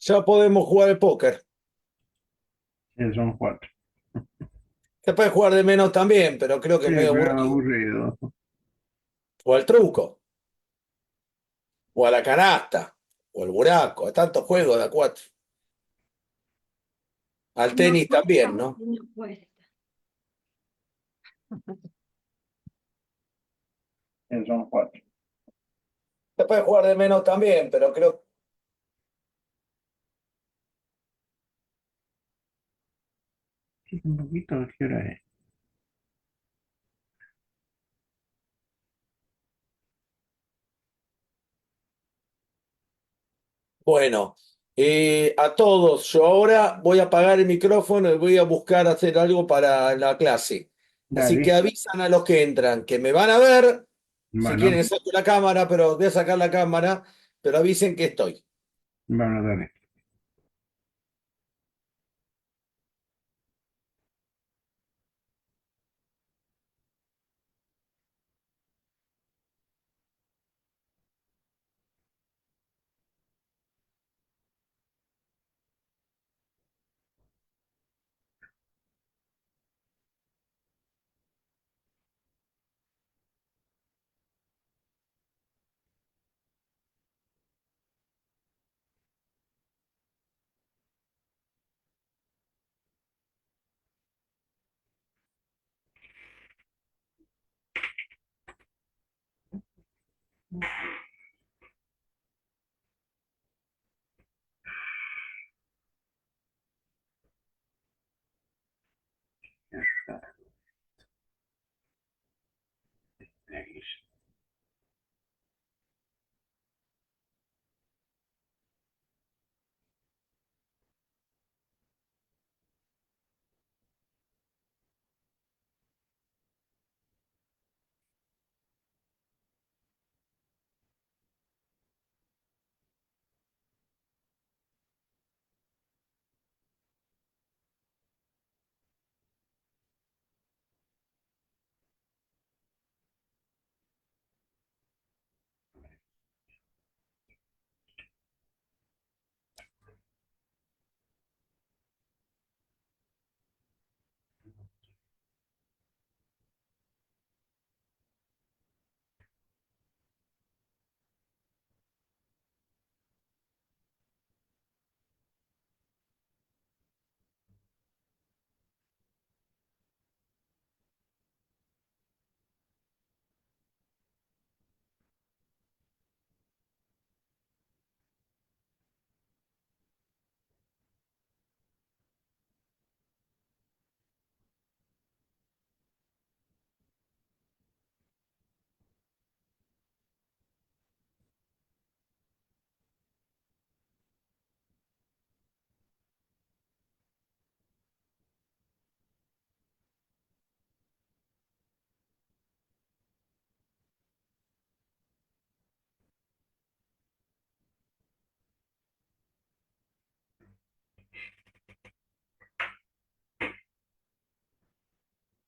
Ya podemos jugar el póker. Sí, son cuatro. Se puede jugar de menos también, pero creo que Sí, es medio pero aburrido. aburrido. O al truco, o a la canasta, o al buraco, a tantos juegos de a cuatro. Al Uno tenis cuesta, también, ¿no? uno cuesta. Sí, son cuatro. Se puede jugar de menos también, pero creo. Sí, un poquito, ¿qué hora es? Bueno, a todos, yo ahora voy a apagar el micrófono y voy a buscar hacer algo para la clase. Así que Dale. avisan a los que entran, que me van a ver. Si Bueno, quieren, saco la cámara, pero voy a sacar la cámara, pero avisen que estoy. bueno, dale.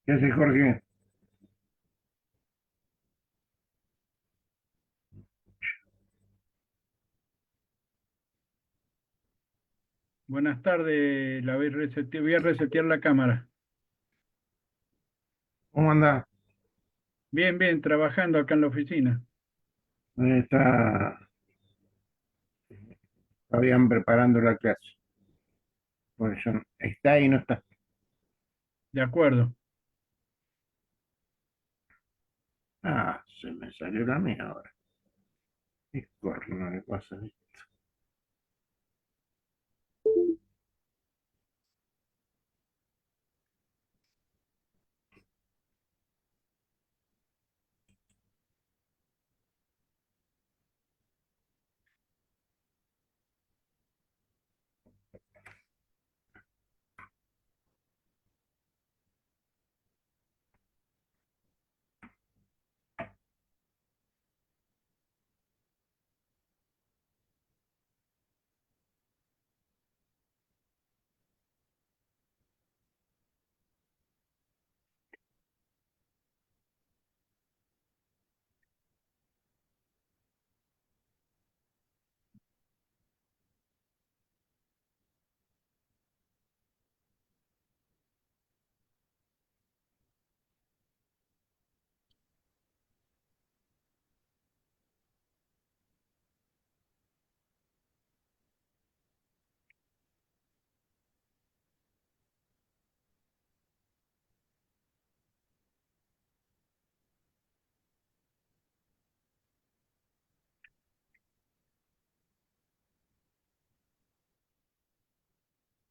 ¿Qué hace Jorge? Buenas tardes, voy a resetear la cámara. ¿Cómo anda? Bien, bien, trabajando acá en la oficina. Está, todavía preparando la clase. Por eso está ahí, no está. De acuerdo. Ah, se me salió la mía ahora. ¿Qué corno le pasa?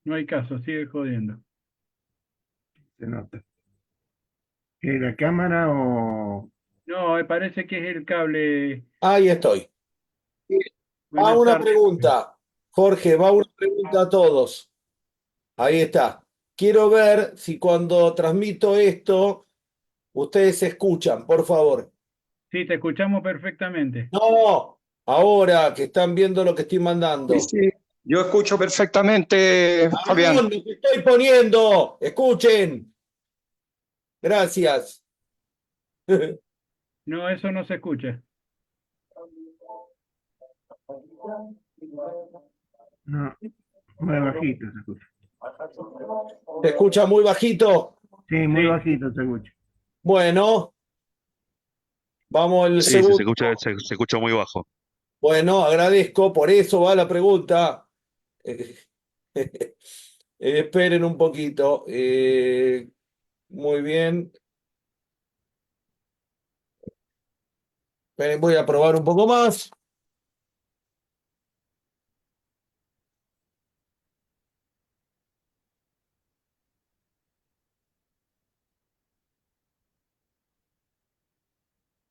No hay caso, sigue jodiendo. Se nota. ¿Es la cámara o...? No, me parece que es el cable. Ahí estoy. Va Buenas una tardes. pregunta, Jorge, va una pregunta a todos. Ahí está. Quiero ver si cuando transmito esto, ustedes se escuchan, por favor. Sí, te escuchamos perfectamente. No, ahora que están viendo lo que estoy Sí, mandando. sí, yo escucho perfectamente, Fabián. ¡Varón, lo que estoy poniendo! Escuchen. Gracias. No, eso no se escucha. No, muy bajito se escucha. ¿Se escucha muy bajito? Sí, muy Sí, bajito se escucha. Bueno, vamos al Sí, sí, segundo. se escucha muy bajo. Bueno, agradezco, por eso va la pregunta. Eh, esperen un poquito. Muy bien. Esperen, voy a probar un poco más.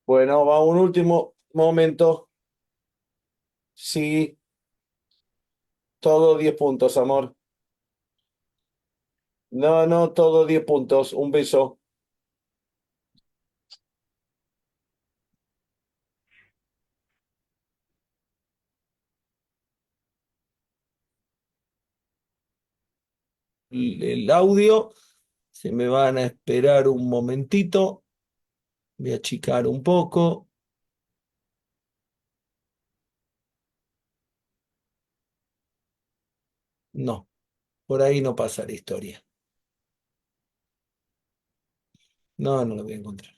Bueno, va un último momento. Sí, todo 10 puntos, amor. No, no, todo 10 puntos. Un beso. El audio. Se me van a esperar un momentito. Voy a achicar un poco. No, por ahí no pasa la historia. No, no lo voy a encontrar.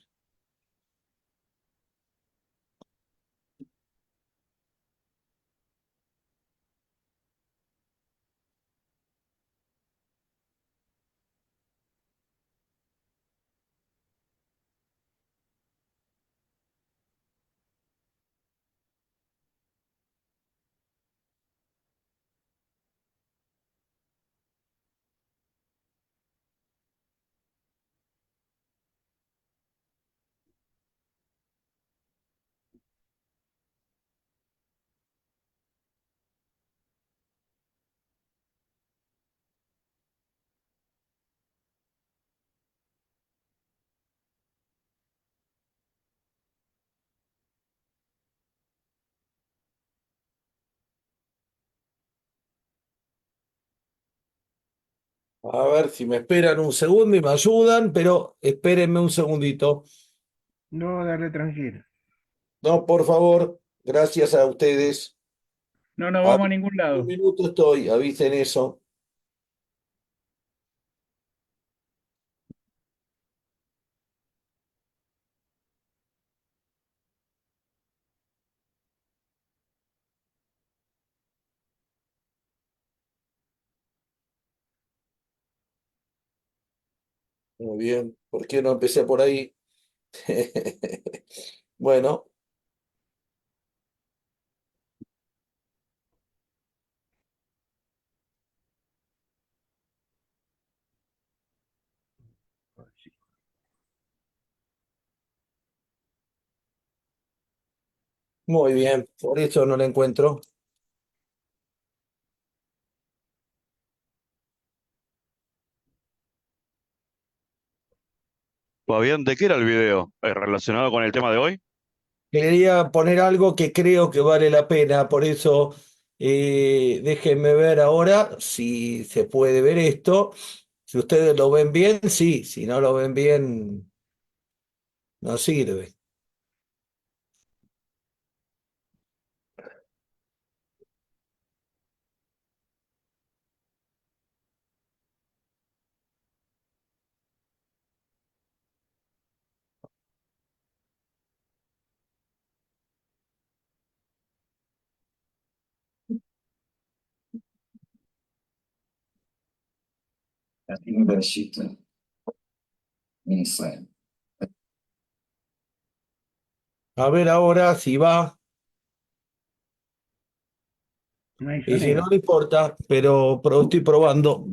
A ver si me esperan un segundo y me ayudan, pero espérenme un segundito. No, dale tranquilo. No, por favor, gracias a ustedes. no nos A vamos a ningún un lado. minuto estoy, avisen eso. Muy bien, ¿por qué no empecé por ahí? Bueno, muy bien, por eso no la encuentro. Fabián, ¿de qué era el video? ¿Relacionado con el tema de hoy? Quería poner algo que creo que vale la pena, por eso déjenme ver ahora si se puede ver esto. Si ustedes lo ven bien, sí, si no lo ven bien, no sirve. A ver ahora si va. No hay Y si no, sonido. no importa, pero estoy probando.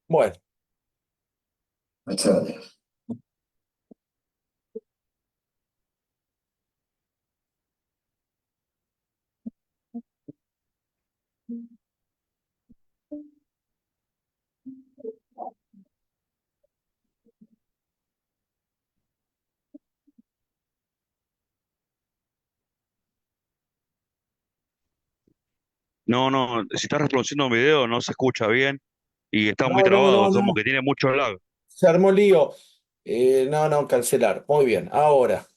Bueno, No, no, si estás reproduciendo un video no se escucha bien y está muy no, no, trabado, no, como no. que tiene mucho lag. Se armó lío. No, no, cancelar. Muy bien. Ahora,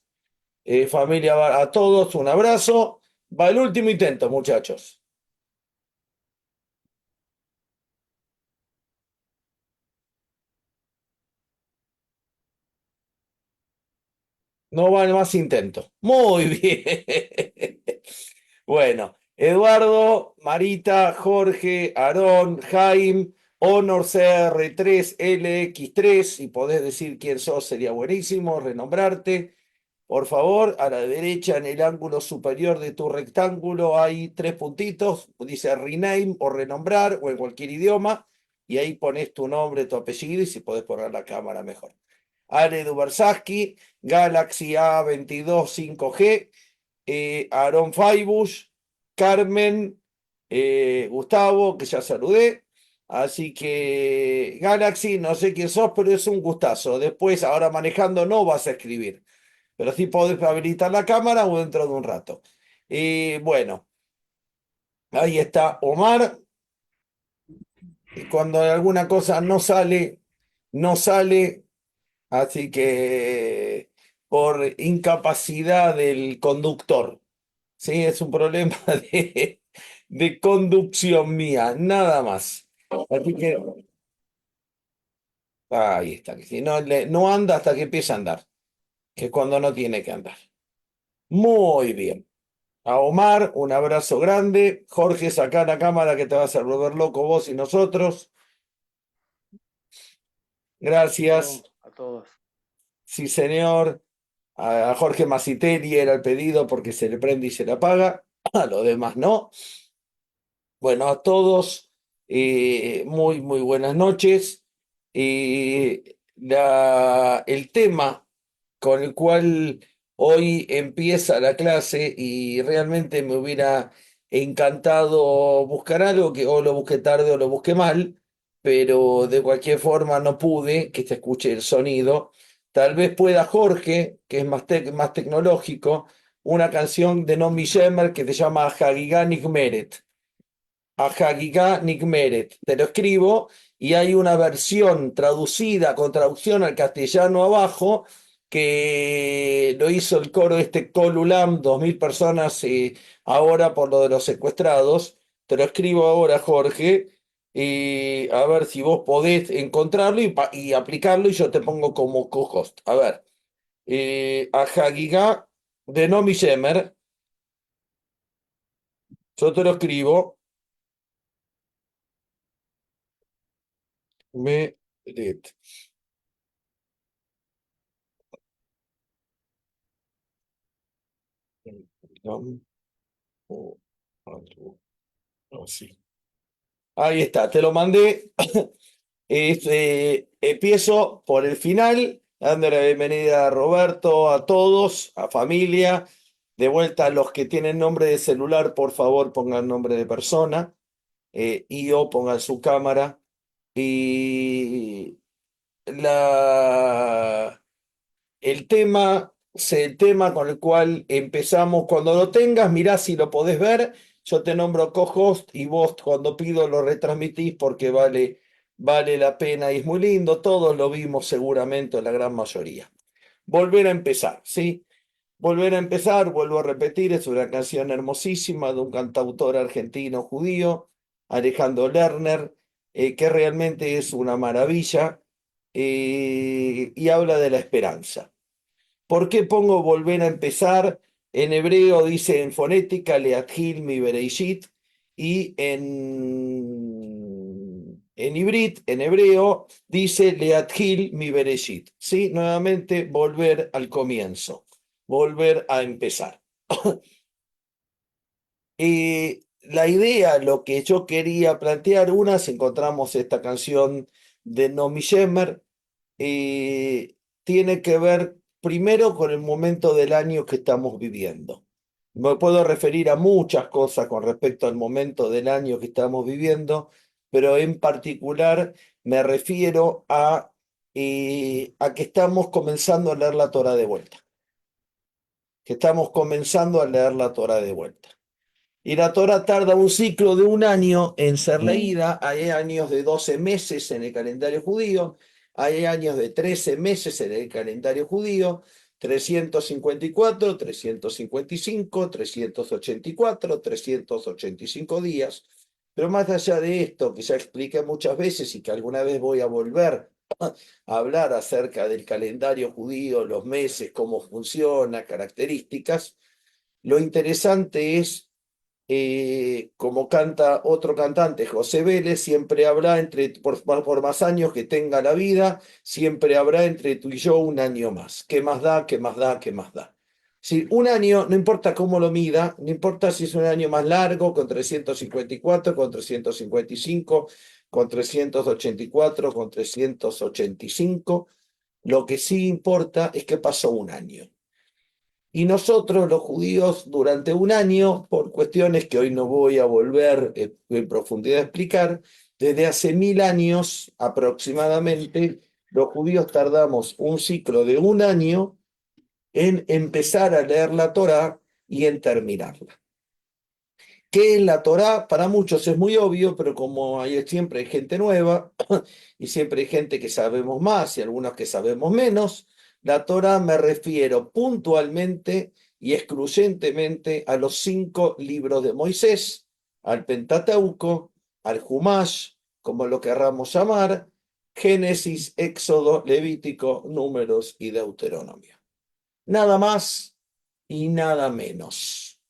familia, a todos un abrazo. Va el último intento, muchachos. No van más intentos. Muy bien. Bueno, Eduardo, Marita, Jorge, Aarón, Jaime, Honor CR3, LX3, si podés decir quién sos, sería buenísimo, renombrarte. Por favor, a la derecha en el ángulo superior de tu rectángulo hay tres puntitos, dice rename o renombrar o en cualquier idioma, y ahí pones tu nombre, tu apellido y si podés poner la cámara mejor. Ale Dubersaski, Galaxy A22 5G, Aaron Faibush, Carmen, Gustavo, que ya saludé. Así que Galaxy, no sé quién sos, pero es un gustazo. Después, ahora manejando, no vas a escribir, pero sí podés habilitar la cámara o dentro de un rato. Bueno, ahí está Omar. Y cuando alguna cosa no sale, no sale. Así que por incapacidad del conductor. Sí, es un problema de conducción mía, nada más. Así que ahí está. Que si no, no anda hasta que empieza a andar, que es cuando no tiene que andar. Muy bien. A Omar, un abrazo grande. Jorge, saca la cámara que te vas a volver loco vos y nosotros. Gracias. A todos. Sí, señor. A Jorge Macitelli era el pedido porque se le prende y se le apaga. A los demás no. Bueno, a todos, muy, muy buenas noches. El tema con el cual hoy empieza la clase y realmente me hubiera encantado buscar algo que o lo busqué tarde o lo busqué mal, pero de cualquier forma no pude que se escuche el sonido. Tal vez pueda Jorge, que es más tecnológico, una canción de Nomi Shemer que se llama Hagigah Meret a Hagigah Nigmeret. Te lo escribo y hay una versión traducida con traducción al castellano abajo que lo hizo el coro este Colulam, 2000 personas ahora por lo de los secuestrados. Te lo escribo ahora, Jorge, y a ver si vos podés encontrarlo y aplicarlo y yo te pongo como co-host. A ver, a Hagigah de Nomi Shemer, yo te lo escribo. Meret. O algo así. Ahí está, te lo mandé. Empiezo por el final, dando la bienvenida a Roberto, a todos, a familia. De vuelta, a los que tienen nombre de celular, por favor, pongan nombre de persona. Y o pongan su cámara. Y la, el tema con el cual empezamos, cuando lo tengas, mirá si lo podés ver, yo te nombro co-host y vos cuando pido lo retransmitís porque vale la pena y es muy lindo, todos lo vimos seguramente, la gran mayoría. Volver a empezar, ¿sí? Volver a empezar, vuelvo a repetir, es una canción hermosísima de un cantautor argentino judío, Alejandro Lerner, que realmente es una maravilla y habla de la esperanza. ¿Por qué pongo volver a empezar? En hebreo dice en fonética Leathil mi Bereishit y En hibrit, en hebreo, dice Leathil mi bereshit. ¿Sí? Nuevamente, volver al comienzo, volver a empezar. La idea, lo que yo quería plantear, si encontramos esta canción de Nomi Shemer, tiene que ver primero con el momento del año que estamos viviendo. Me puedo referir a muchas cosas con respecto al momento del año que estamos viviendo, pero en particular me refiero a que estamos comenzando a leer la Torá de vuelta, que estamos comenzando a leer la Torá de vuelta. Y la Torá tarda un ciclo de un año en ser leída. Hay años de 12 meses en el calendario judío, hay años de 13 meses en el calendario judío, 354, 355, 384, 385 días. Pero más allá de esto, que ya expliqué muchas veces y que alguna vez voy a volver a hablar acerca del calendario judío, los meses, cómo funciona, características, lo interesante es como canta otro cantante, José Vélez, siempre habrá por más años que tenga la vida, siempre habrá entre tú y yo un año más. ¿Qué más da? ¿Qué más da? ¿Qué más da? Si un año, no importa cómo lo mida, no importa si es un año más largo, con 354, con 355, con 384, con 385, lo que sí importa es que pasó un año. Y nosotros, los judíos, durante un año, por cuestiones que hoy no voy a volver en profundidad a explicar, desde hace 1000 años aproximadamente, los judíos tardamos un ciclo de un año en empezar a leer la Torá y en terminarla. ¿Qué es la Torá? Para muchos es muy obvio, pero como siempre hay gente nueva y siempre hay gente que sabemos más y algunos que sabemos menos, la Torá me refiero puntualmente y excluyentemente a los 5 libros de Moisés, al Pentateuco, al Humash, como lo querramos llamar, Génesis, Éxodo, Levítico, Números y Deuteronomio. Nada más y nada menos.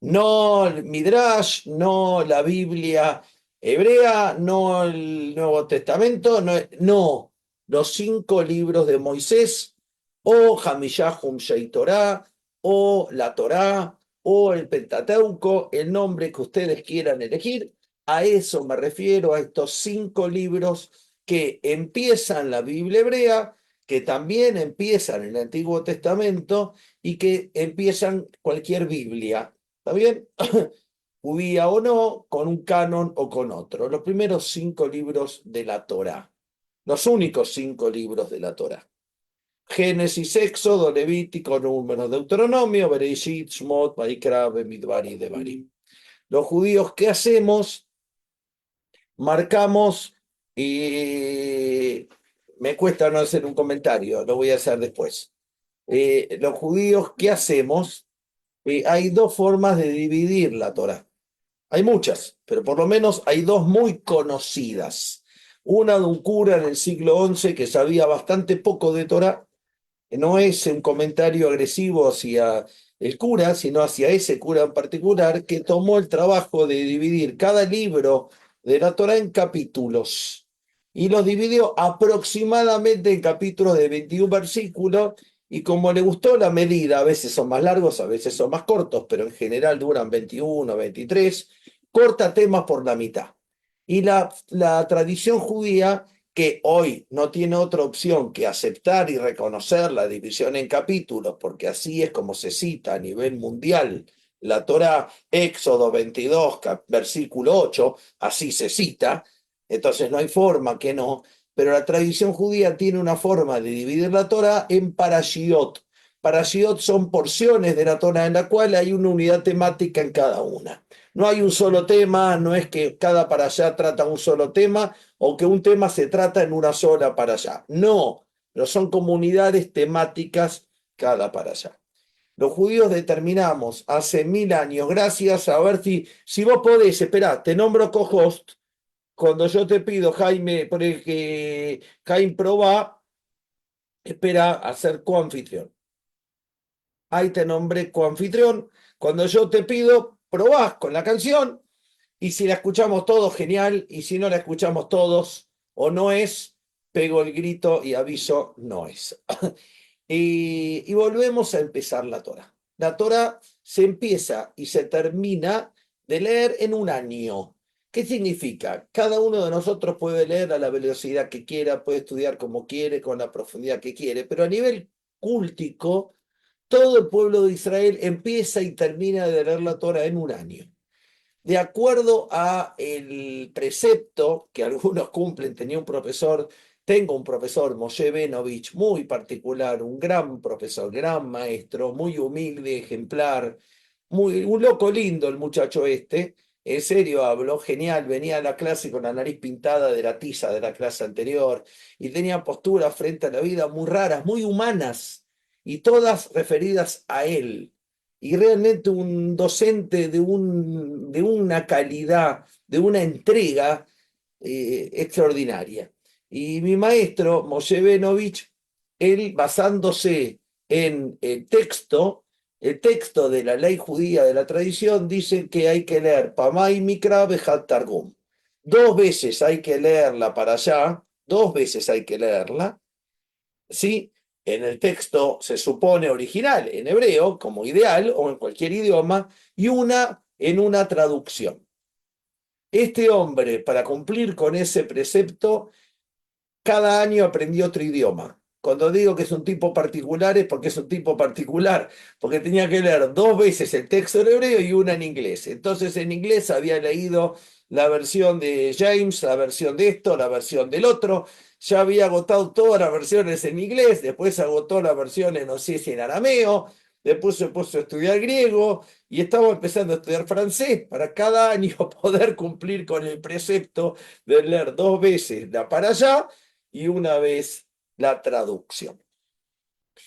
No el Midrash, no la Biblia hebrea, no el Nuevo Testamento, no, los 5 libros de Moisés, o Hamishahum Shei Torah, o la Torá, o el Pentateuco, el nombre que ustedes quieran elegir. A eso me refiero, a estos 5 libros que empiezan la Biblia hebrea, que también empiezan el Antiguo Testamento y que empiezan cualquier Biblia. ¿Está bien? Judía o no, con un canon o con otro. Los primeros 5 libros de la Torá. Los únicos 5 libros de la Torá. Génesis, Éxodo, Levítico, Números, Deuteronomio, Bereshit, Shmot, Vaikra, Bemidbar y Devarim. Los judíos, ¿qué hacemos? Marcamos y me cuesta no hacer un comentario, lo voy a hacer después. Los judíos, ¿qué hacemos? Hay 2 formas de dividir la Torá. Hay muchas, pero por lo menos hay 2 muy conocidas. Una de un cura en el siglo XI que sabía bastante poco de Torá. No es un comentario agresivo hacia el cura, sino hacia ese cura en particular, que tomó el trabajo de dividir cada libro de la Torá en capítulos. Y los dividió aproximadamente en capítulos de 21 versículos. Y como le gustó la medida, a veces son más largos, a veces son más cortos, pero en general duran 21, 23, corta temas por la mitad. Y la tradición judía, que hoy no tiene otra opción que aceptar y reconocer la división en capítulos, porque así es como se cita a nivel mundial la Torá, Éxodo 22, versículo 8, así se cita, entonces no hay forma que no. Pero la tradición judía tiene una forma de dividir la Torá en parashiot. Parashiot son porciones de la Torá en la cual hay una unidad temática en cada una. No hay un solo tema, no es que cada parashá trata un solo tema o que un tema se trata en una sola parashá. No, pero son comunidades temáticas cada parashá. Los judíos determinamos hace 1000 años, gracias a ver si vos podés, esperá, te nombro co-host. Cuando yo te pido, Jaime, Jaime probá, espera a ser coanfitrión. Ahí te nombré coanfitrión. Cuando yo te pido, probás con la canción Y si la escuchamos todos, genial. Y si no la escuchamos todos o no es, pego el grito y aviso, no es. Y volvemos a empezar la Torá. La Torá se empieza y se termina de leer en un año. ¿Qué significa? Cada uno de nosotros puede leer a la velocidad que quiera, puede estudiar como quiere, con la profundidad que quiere, pero a nivel cúltico, todo el pueblo de Israel empieza y termina de leer la Torá en un año. De acuerdo a el precepto que algunos cumplen, tengo un profesor, Moshe Benovich, muy particular, un gran profesor, gran maestro, muy humilde, ejemplar, un loco lindo el muchacho este, en serio hablo, genial, venía a la clase con la nariz pintada de la tiza de la clase anterior y tenía posturas frente a la vida muy raras, muy humanas y todas referidas a él. Y realmente un docente de una calidad, de una entrega extraordinaria. Y mi maestro, Moshe Benovich, él basándose en el texto de la ley judía de la tradición, dice que hay que leer Pamay Mikra Bejat Targum. 2 veces hay que leerla para allá, 2 veces hay que leerla, ¿sí? En el texto se supone original, en hebreo, como ideal, o en cualquier idioma, y una en una traducción. Este hombre, para cumplir con ese precepto, cada año aprendió otro idioma. Cuando digo que es un tipo particular es porque es un tipo particular, porque tenía que leer 2 veces el texto en hebreo y una en inglés. Entonces en inglés había leído la versión de James, la versión de esto, la versión del otro. Ya había agotado todas las versiones en inglés, después agotó las versiones, no sé si en arameo, después se puso a estudiar griego y estaba empezando a estudiar francés para cada año poder cumplir con el precepto de leer 2 veces la para allá y una vez la traducción.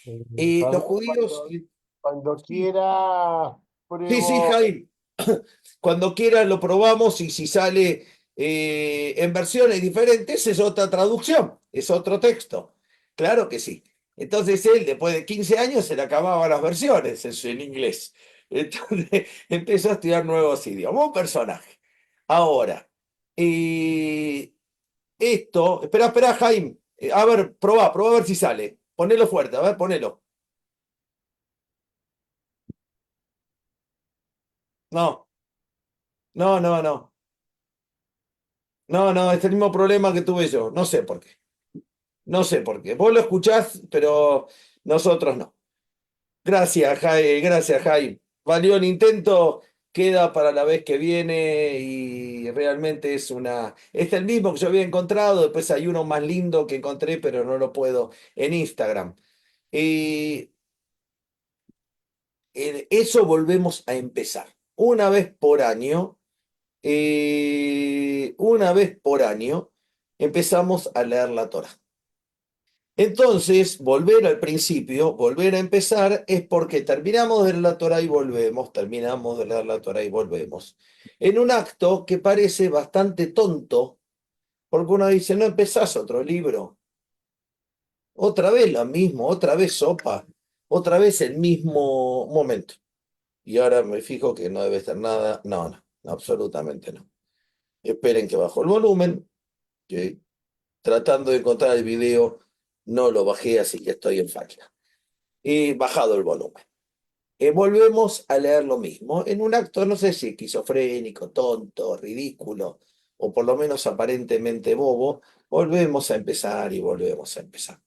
Los judíos, Cuando sí, quiera, sí, pruebo. Jaime, cuando quieras lo probamos y si sale en versiones diferentes es otra traducción, es otro texto. Claro que sí. Entonces él, después de 15 años, se le acababan las versiones en inglés. Entonces empezó a estudiar nuevos idiomas. Un personaje. Ahora, eh, espera, Jaime. A ver, probá a ver si sale. Ponelo fuerte, a ver, ponelo. No, no. No, es el mismo problema que tuve yo. No sé por qué. No sé por qué. Vos lo escuchás, pero nosotros no. Gracias, Jaime. Valió el intento, queda para la vez que viene y realmente es el mismo que yo había encontrado. Después hay uno más lindo que encontré, pero no lo puedo en Instagram. Y eso volvemos a empezar. Una vez por año empezamos a leer la Torá. Entonces, volver al principio, volver a empezar, es porque terminamos de leer la Torá y volvemos, terminamos de leer la Torá y volvemos. En un acto que parece bastante tonto, porque uno dice, no empezás otro libro, otra vez lo mismo, otra vez sopa, otra vez el mismo momento. Y ahora me fijo que no debe ser nada, no, absolutamente no. Esperen que bajo el volumen, que tratando de encontrar el video, no lo bajé, así que estoy en falla. He bajado el volumen. Volvemos a leer lo mismo, en un acto, no sé si esquizofrénico, tonto, ridículo, o por lo menos aparentemente bobo, volvemos a empezar y volvemos a empezar.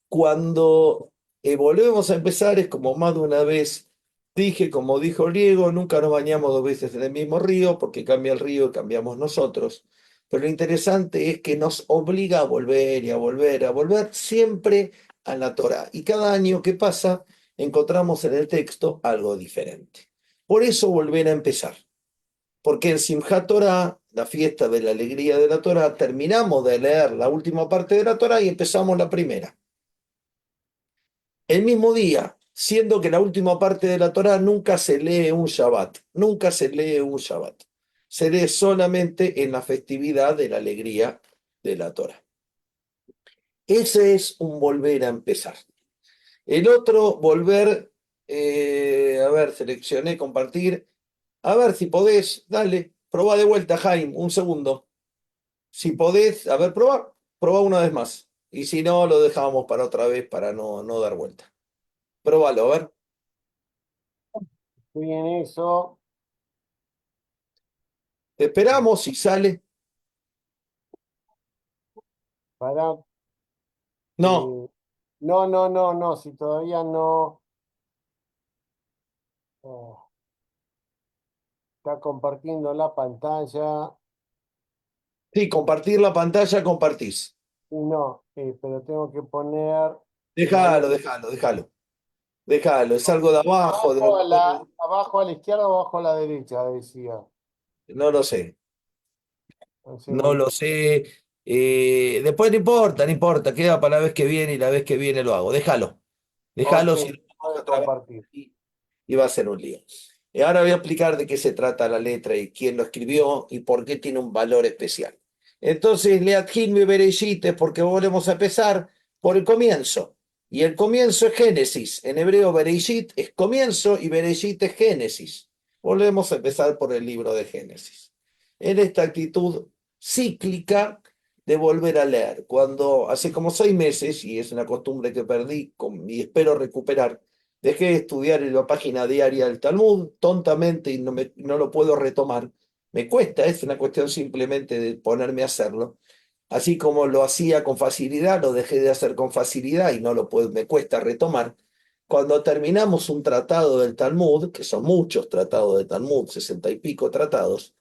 Cuando volvemos a empezar es como más de una vez dije, como dijo Diego, nunca nos bañamos 2 veces en el mismo río porque cambia el río y cambiamos nosotros. Pero lo interesante es que nos obliga a volver y a volver siempre a la Torá. Y cada año que pasa encontramos en el texto algo diferente. Por eso volver a empezar. Porque en Simchat Torah, la fiesta de la alegría de la Torá, terminamos de leer la última parte de la Torá y empezamos la primera el mismo día, siendo que la última parte de la Torá nunca se lee un Shabbat, nunca se lee un Shabbat. Se lee solamente en la festividad de la alegría de la Torá. Ese es un volver a empezar. El otro, a ver, seleccioné compartir. A ver si podés, dale, Probá de vuelta, Jaime, un segundo. Si podés, a ver, probá una vez más. Y si no, lo dejamos para otra vez para no dar vuelta. Probalo, a ver. Estoy en eso. Te esperamos si sale. Para. No, No. Si todavía no. Oh, está compartiendo la pantalla. sí, compartir la pantalla, compartís. Y no, pero tengo que poner la Déjalo, letra. déjalo, déjalo. Déjalo, es algo de abajo, de los Abajo botones. abajo a la izquierda o abajo a la derecha, decía. No lo sé. Un No segundo. lo sé. Después no importa, queda para la vez que viene y la vez que viene lo hago. Déjalo. Ok, Déjalo si lo pongo voy a otra vez compartir. y va a ser un lío. Y ahora voy a explicar de qué se trata la letra y quién lo escribió y por qué tiene un valor especial. Entonces, Leat Hilmi Bereshit es porque volvemos a empezar por el comienzo. Y el comienzo es Génesis. En hebreo, Bereshit es comienzo y Bereshit es Génesis. Volvemos a empezar por el libro de Génesis. En esta actitud cíclica de volver a leer. Cuando hace como 6 meses, y es una costumbre que perdí y espero recuperar, dejé de estudiar en la página diaria del Talmud tontamente y no lo puedo retomar. Me cuesta, es una cuestión simplemente de ponerme a hacerlo. Así como lo hacía con facilidad, lo dejé de hacer con facilidad y no lo puedo, me cuesta retomar. Cuando terminamos un tratado del Talmud, que son muchos tratados de Talmud, 60 y pico tratados,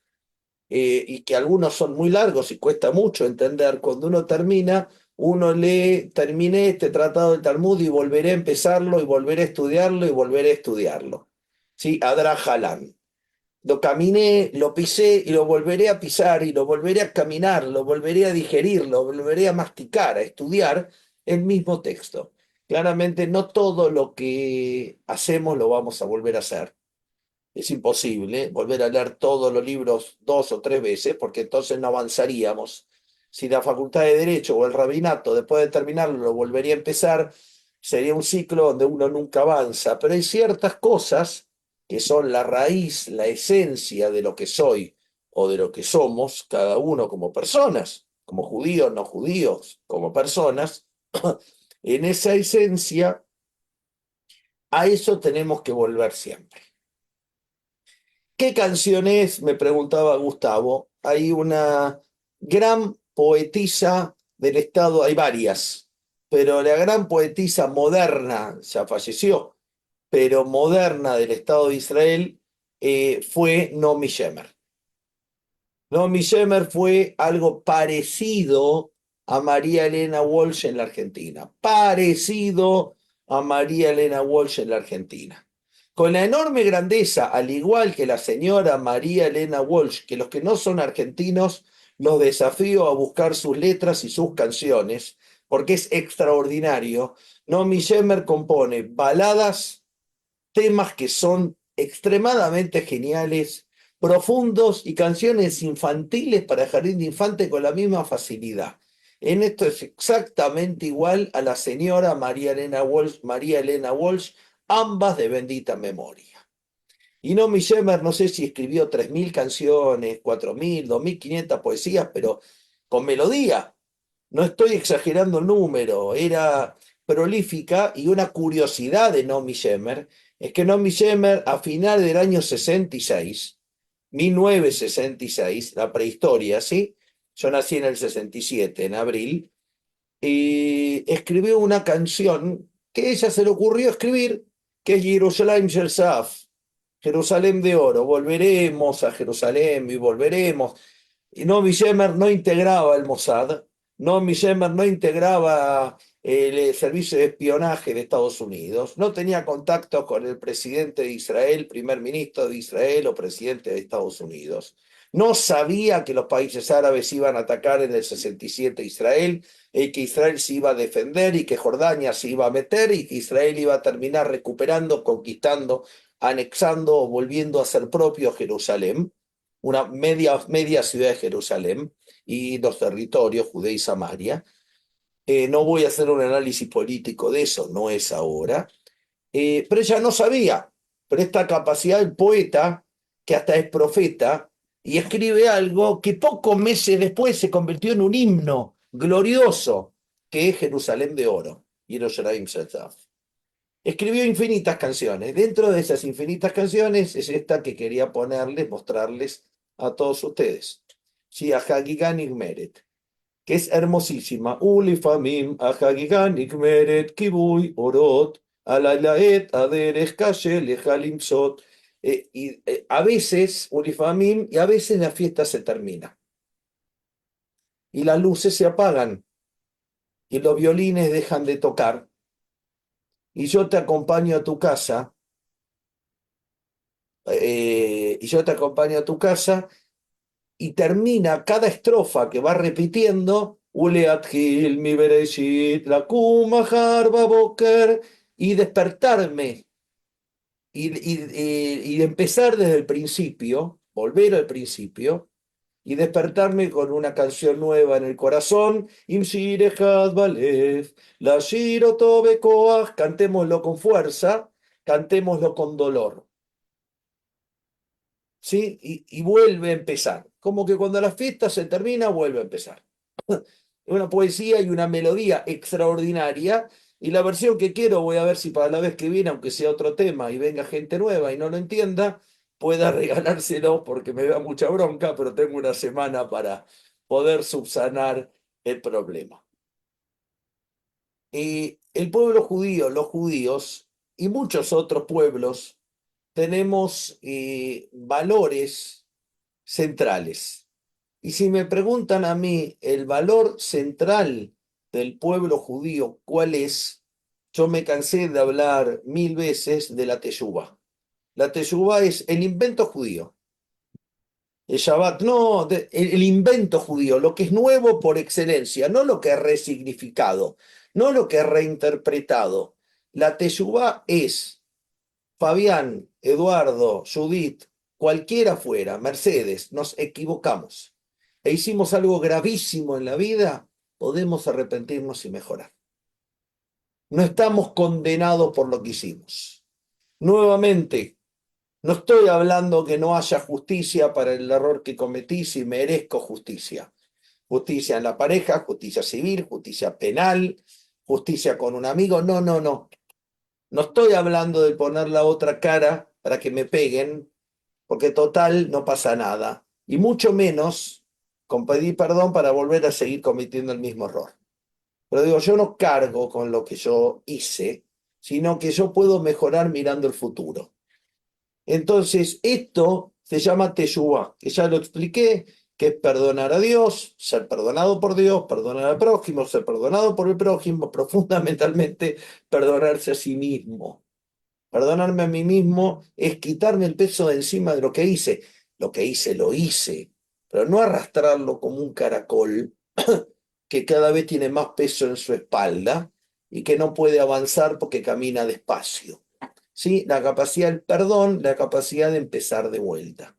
y que algunos son muy largos y cuesta mucho entender. Cuando uno termina, uno lee, terminé este tratado del Talmud y volveré a empezarlo y volveré a estudiarlo y volveré a estudiarlo. ¿Sí? Adra Halán. Lo caminé, lo pisé y lo volveré a pisar y lo volveré a caminar, lo volveré a digerir, lo volveré a masticar, a estudiar el mismo texto. Claramente no todo lo que hacemos lo vamos a volver a hacer. Es imposible volver a leer todos los libros 2 o 3 veces, porque entonces no avanzaríamos. Si la Facultad de Derecho o el rabinato, después de terminarlo, lo volvería a empezar, sería un ciclo donde uno nunca avanza. Pero hay ciertas cosas que son la raíz, la esencia de lo que soy o de lo que somos, cada uno como personas, como judíos, no judíos, como personas. En esa esencia, a eso tenemos que volver siempre. ¿Qué canción es? Me preguntaba Gustavo. Hay una gran poetisa del Estado, hay varias, pero la gran poetisa moderna, ya falleció, pero moderna del Estado de Israel, fue Naomi Shemer. Naomi Shemer fue algo parecido a María Elena Walsh en la Argentina, parecido a María Elena Walsh en la Argentina. Con la enorme grandeza, al igual que la señora María Elena Walsh, que los que no son argentinos los desafío a buscar sus letras y sus canciones, porque es extraordinario. Naomi Shemer compone baladas, temas que son extremadamente geniales, profundos y canciones infantiles para jardín de infante con la misma facilidad. En esto es exactamente igual a la señora María Elena Walsh, ambas de bendita memoria. Y Naomi Shemer, no sé si escribió 3.000 canciones, 4.000, 2.500 poesías, pero con melodía. No estoy exagerando el número, era prolífica. Y una curiosidad de Naomi Shemer es que Naomi Shemer a final del año 66, 1966, la prehistoria, ¿sí? Yo nací en el 67, en abril, y escribió una canción que a ella se le ocurrió escribir, que es Jerusalem Shel Saf, Jerusalén de oro, volveremos a Jerusalén y volveremos. Y Naomi Shemer no integraba el Mossad, Naomi Shemer no integraba el servicio de espionaje de Estados Unidos, no tenía contacto con el presidente de Israel, primer ministro de Israel o presidente de Estados Unidos. No sabía que los países árabes iban a atacar en el 67 Israel, y que Israel se iba a defender y que Jordania se iba a meter y que Israel iba a terminar recuperando, conquistando, anexando o volviendo a ser propio Jerusalén, una media ciudad de Jerusalén y los territorios, Judea y Samaria. No voy a hacer un análisis político de eso, no es ahora. Pero ella no sabía, pero esta capacidad del poeta, que hasta es profeta, y escribe algo que pocos meses después se convirtió en un himno glorioso, que es Jerusalén de Oro, Yerushalayim Shataf. Escribió infinitas canciones. Dentro de esas infinitas canciones es esta que quería ponerles, mostrarles a todos ustedes. Sí, a Hagigan Meret, que es hermosísima. Ulifamim, a Hagigan Meret, Kibui, Orot, Alalaet, Aderes, Kashe, Lejalimsot. A veces, Ulifamim, y a veces la fiesta se termina. Y las luces se apagan. Y los violines dejan de tocar. Y yo te acompaño a tu casa. Y yo te acompaño a tu casa. Y termina cada estrofa que va repitiendo. Uleathil, mi bereshit, la kumahar, baboker. Y despertarme. Y empezar desde el principio. Volver al principio. Y despertarme con una canción nueva en el corazón. Imshir echad balev, lashir oto bekoach. Cantémoslo con fuerza, cantémoslo con dolor. ¿Sí? Y vuelve a empezar. Como que cuando la fiesta se termina, vuelve a empezar. Una poesía y una melodía extraordinaria. Y la versión que quiero, voy a ver si para la vez que viene, aunque sea otro tema y venga gente nueva y no lo entienda, pueda regalárselo porque me da mucha bronca, pero tengo una semana para poder subsanar el problema. Y el pueblo judío, los judíos y muchos otros pueblos tenemos valores centrales. Y si me preguntan a mí el valor central del pueblo judío, ¿cuál es? Yo me cansé de hablar 1000 veces de la teshuvá. La teshuvá es el invento judío. El Shabbat, no, el invento judío, lo que es nuevo por excelencia, no lo que es resignificado, no lo que es reinterpretado. La teshuvá es Fabián, Eduardo, Judith, cualquiera fuera, Mercedes, nos equivocamos e hicimos algo gravísimo en la vida, podemos arrepentirnos y mejorar. No estamos condenados por lo que hicimos. Nuevamente, no estoy hablando que no haya justicia para el error que cometí si merezco justicia. Justicia en la pareja, justicia civil, justicia penal, justicia con un amigo. No, no, no. No estoy hablando de poner la otra cara para que me peguen, porque total no pasa nada. Y mucho menos con pedir perdón para volver a seguir cometiendo el mismo error. Pero digo, yo no cargo con lo que yo hice, sino que yo puedo mejorar mirando el futuro. Entonces, esto se llama teshuvá, que ya lo expliqué, que es perdonar a Dios, ser perdonado por Dios, perdonar al prójimo, ser perdonado por el prójimo, pero fundamentalmente perdonarse a sí mismo. Perdonarme a mí mismo es quitarme el peso de encima de lo que hice. Lo que hice, lo hice, pero no arrastrarlo como un caracol que cada vez tiene más peso en su espalda y que no puede avanzar porque camina despacio. ¿Sí? La capacidad del perdón, la capacidad de empezar de vuelta.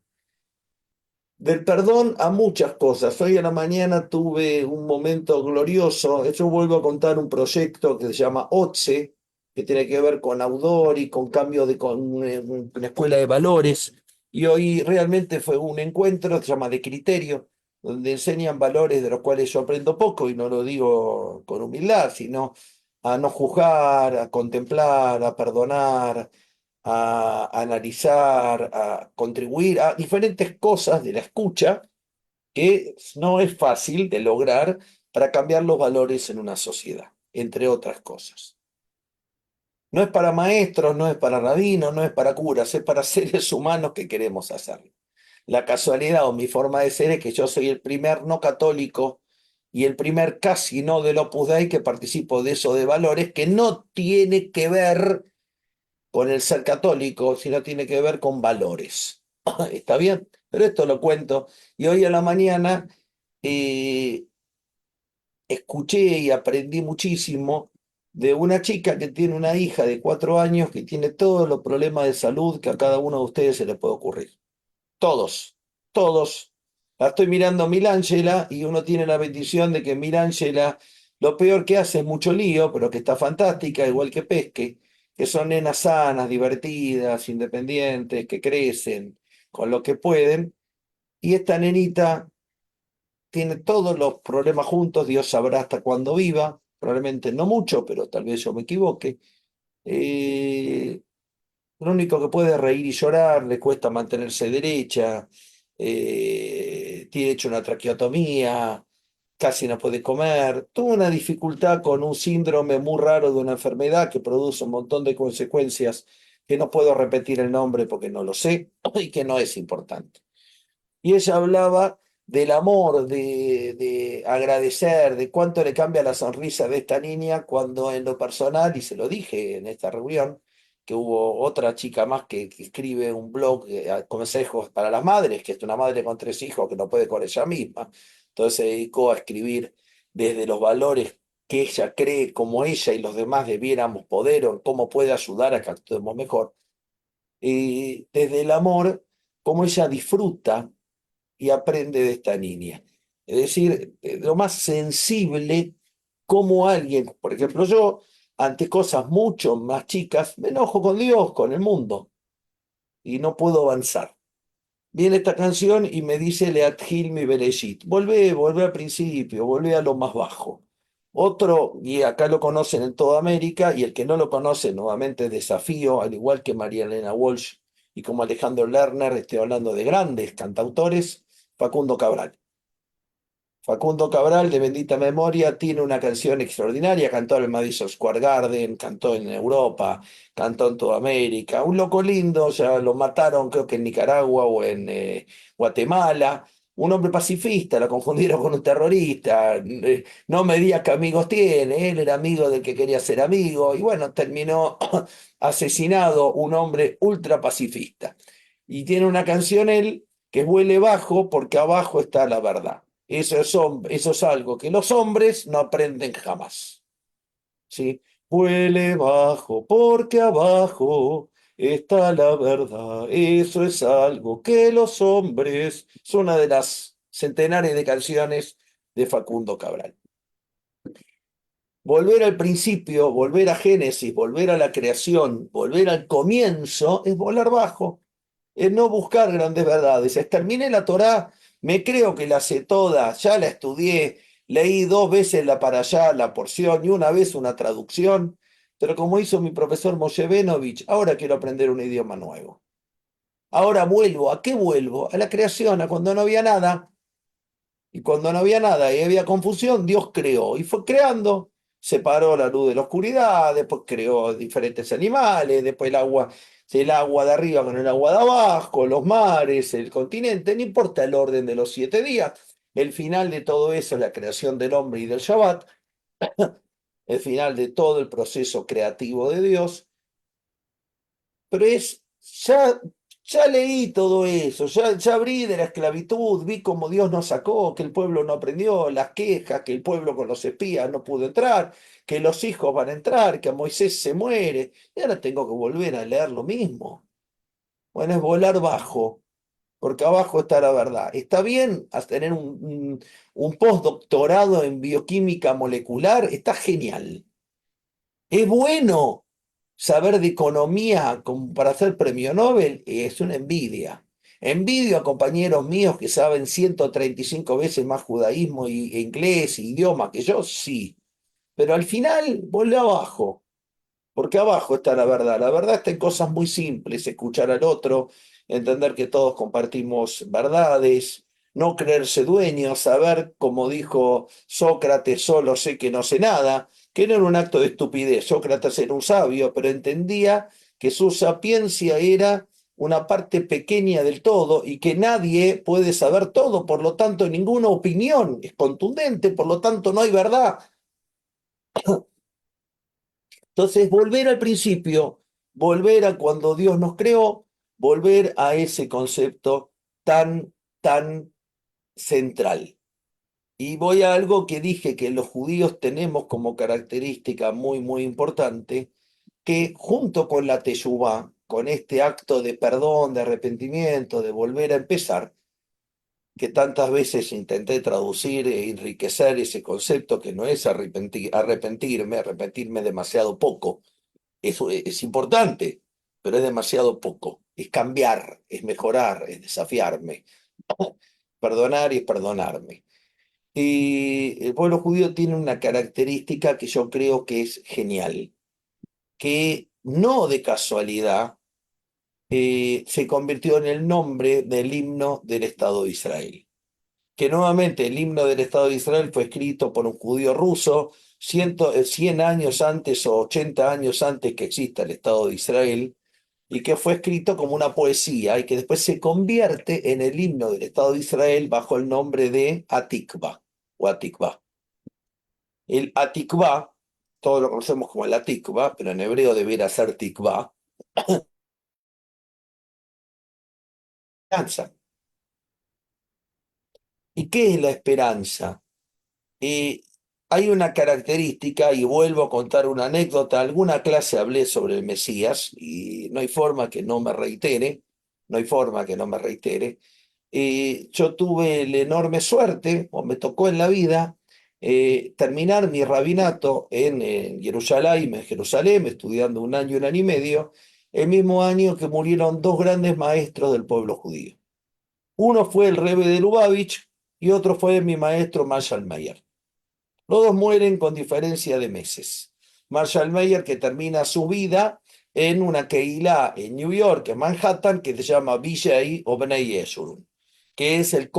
Del perdón a muchas cosas. Hoy en la mañana tuve un momento glorioso. Yo vuelvo a contar un proyecto que se llama OTSE, que tiene que ver con Audori, con cambio de con una escuela de valores. Y hoy realmente fue un encuentro que se llama De Criterio, donde enseñan valores de los cuales yo aprendo poco, y no lo digo con humildad, sino a no juzgar, a contemplar, a perdonar, a analizar, a contribuir a diferentes cosas de la escucha que no es fácil de lograr para cambiar los valores en una sociedad, entre otras cosas. No es para maestros, no es para rabinos, no es para curas, es para seres humanos que queremos hacerlo. La casualidad o mi forma de ser es que yo soy el primer no católico y el primer casi no del Opus Dei que participo de eso de valores que no tiene que ver con el ser católico, sino tiene que ver con valores. ¿Está bien? Pero esto lo cuento. Y hoy a la mañana escuché y aprendí muchísimo de una chica que tiene una hija de 4 años que tiene todos los problemas de salud que a cada uno de ustedes se le puede ocurrir. Todos, todos. La estoy mirando a Milangela y uno tiene la bendición de que Milangela lo peor que hace es mucho lío, pero que está fantástica, igual que Pesque, que son nenas sanas, divertidas, independientes, que crecen con lo que pueden. Y esta nenita tiene todos los problemas juntos, Dios sabrá hasta cuándo viva, probablemente no mucho, pero tal vez yo me equivoque. Lo único que puede es reír y llorar, le cuesta mantenerse derecha, tiene hecho una traqueotomía, casi no puede comer, tuvo una dificultad con un síndrome muy raro de una enfermedad que produce un montón de consecuencias que no puedo repetir el nombre porque no lo sé y que no es importante. Y ella hablaba del amor, de agradecer, de cuánto le cambia la sonrisa de esta niña cuando en lo personal, y se lo dije en esta reunión, que hubo otra chica más que escribe un blog, consejos para las madres, que es una madre con 3 hijos que no puede con ella misma. Entonces se dedicó a escribir desde los valores que ella cree como ella y los demás debiéramos poder o cómo puede ayudar a que actuemos mejor. Y desde el amor, cómo ella disfruta y aprende de esta niña. Es decir, lo más sensible como alguien, por ejemplo, yo, ante cosas mucho más chicas, me enojo con Dios, con el mundo, y no puedo avanzar. Viene esta canción y me dice Leat Hilmi Bereshit, volvé al principio, volvé a lo más bajo. Otro, y acá lo conocen en toda América, y el que no lo conoce, nuevamente desafío, al igual que María Elena Walsh y como Alejandro Lerner, estoy hablando de grandes cantautores, Facundo Cabral. Facundo Cabral, de bendita memoria, tiene una canción extraordinaria, cantó en el Madison Square Garden, cantó en Europa, cantó en toda América, un loco lindo, ya lo mataron creo que en Nicaragua o en Guatemala, un hombre pacifista, lo confundieron con un terrorista, no me digas qué amigos tiene, él era amigo del que quería ser amigo, y bueno, terminó asesinado un hombre ultra pacifista. Y tiene una canción él que huele bajo porque abajo está la verdad. Eso es algo que los hombres no aprenden jamás. ¿Sí? Huele bajo porque abajo está la verdad. Eso es algo que los hombres... Es una de las centenares de canciones de Facundo Cabral. Volver al principio, volver a Génesis, volver a la creación, volver al comienzo, es volar bajo, es no buscar grandes verdades. Terminé la Torá, me creo que la sé toda, ya la estudié, leí 2 veces la para allá, la porción, y una vez una traducción, pero como hizo mi profesor Moshe Benovich, ahora quiero aprender un idioma nuevo. Ahora vuelvo, ¿a qué vuelvo? A la creación, a cuando no había nada. Y cuando no había nada y había confusión, Dios creó y fue creando. Separó la luz de la oscuridad, después creó diferentes animales, después el agua de arriba con el agua de abajo, los mares, el continente, no importa el orden de los 7 días. El final de todo eso es la creación del hombre y del Shabbat, el final de todo el proceso creativo de Dios. Pero ya leí todo eso, ya abrí de la esclavitud, vi cómo Dios nos sacó, que el pueblo no aprendió, las quejas, que el pueblo con los espías no pudo entrar, que los hijos van a entrar, que a Moisés se muere, y ahora tengo que volver a leer lo mismo. Bueno, es volar bajo, porque abajo está la verdad. Está bien tener un postdoctorado en bioquímica molecular, está genial. Es bueno saber de economía como para hacer premio Nobel, es una envidia. Envidio a compañeros míos que saben 135 veces más judaísmo e inglés, idioma que yo, sí. Pero al final, volé abajo, porque abajo está la verdad. La verdad está en cosas muy simples, escuchar al otro, entender que todos compartimos verdades, no creerse dueños, saber, como dijo Sócrates, solo sé que no sé nada, que no era un acto de estupidez. Sócrates era un sabio, pero entendía que su sapiencia era una parte pequeña del todo y que nadie puede saber todo, por lo tanto ninguna opinión es contundente, por lo tanto no hay verdad. Entonces, volver al principio, volver a cuando Dios nos creó, volver a ese concepto tan central. Y voy a algo que dije que los judíos tenemos como característica muy importante, que junto con la teshuvá, con este acto de perdón, de arrepentimiento, de volver a empezar, que tantas veces intenté traducir e enriquecer ese concepto que no es arrepentirme demasiado poco. Eso es importante, pero es demasiado poco. Es cambiar, es mejorar, es desafiarme. Perdonar y perdonarme. Y el pueblo judío tiene una característica que yo creo que es genial, que no de casualidad se convirtió en el nombre del himno del Estado de Israel. Que nuevamente el himno del Estado de Israel fue escrito por un judío ruso 100 años antes o 80 años antes que exista el Estado de Israel, y que fue escrito como una poesía y que después se convierte en el himno del Estado de Israel bajo el nombre de Atikva o Atikva. El Atikva, todos lo conocemos como el Atikva, pero en hebreo debiera ser Tikva, esperanza. ¿Y qué es la esperanza? Eh, Hay una característica, y vuelvo a contar una anécdota, alguna clase hablé sobre el Mesías, y no hay forma que no me reitere, no hay forma que no me reitere. Yo tuve la enorme suerte, o me tocó en la vida, terminar mi rabinato en Jerusalén, estudiando un año y medio, el mismo año que murieron dos grandes maestros del pueblo judío. Uno fue el Rebbe de Lubavitch y otro fue mi maestro Marshall Mayer. Los dos mueren con diferencia de meses. Marshall Mayer, que termina su vida en una Keilah en New York, en Manhattan, que se llama BJ o Bnei Yeshurun, que es el